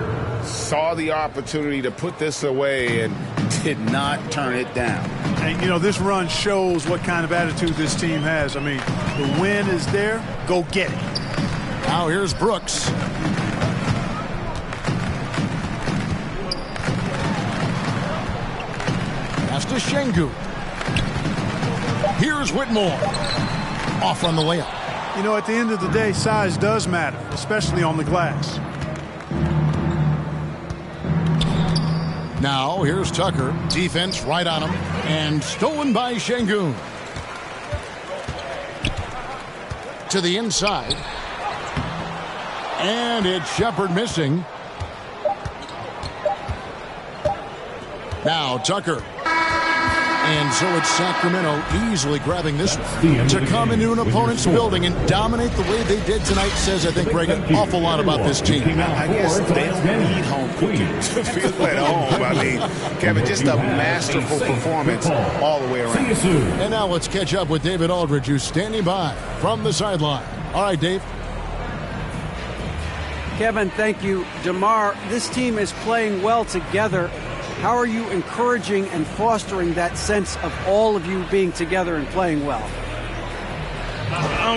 Saw the opportunity to put this away and did not turn it down. And, you know, this run shows what kind of attitude this team has. I mean, the win is there. Go get it. Now here's Brooks. Pass to Şengün. Here's Whitmore. Off on the layup. You know, at the end of the day, size does matter, especially on the glass. Now, here's Tucker. Defense right on him. And stolen by Şengün. To the inside. And it's Shepard missing. Now, Tucker. And so it's Sacramento easily grabbing this one. To come into an opponent's building and dominate the way they did tonight says, I think, Greg, an awful lot about this team. I guess they don't need home cooking to feel at home. I mean, Kevin, just a masterful performance all the way around. And now let's catch up with David Aldridge, who's standing by from the sideline. All right, Dave. Kevin, thank you. DeMar, this team is playing well together. How are you encouraging and fostering that sense of all of you being together and playing well?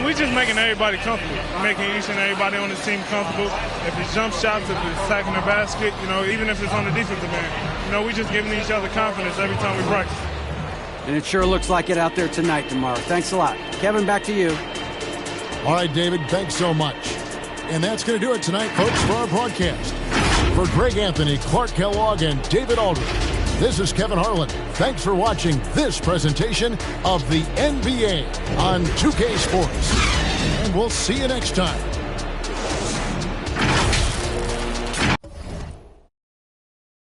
We're just making everybody comfortable, making each and everybody on this team comfortable. If it's jump shots, if it's attacking the basket, you know, even if it's on the defensive end, you know, we're just giving each other confidence every time we practice. And it sure looks like it out there tonight, DeMar. Thanks a lot. Kevin, back to you. All right, David, thanks so much. And that's going to do it tonight, folks, for our broadcast. For Greg Anthony, Clark Kellogg, and David Aldridge, this is Kevin Harlan. Thanks for watching this presentation of the NBA on 2K Sports. And we'll see you next time.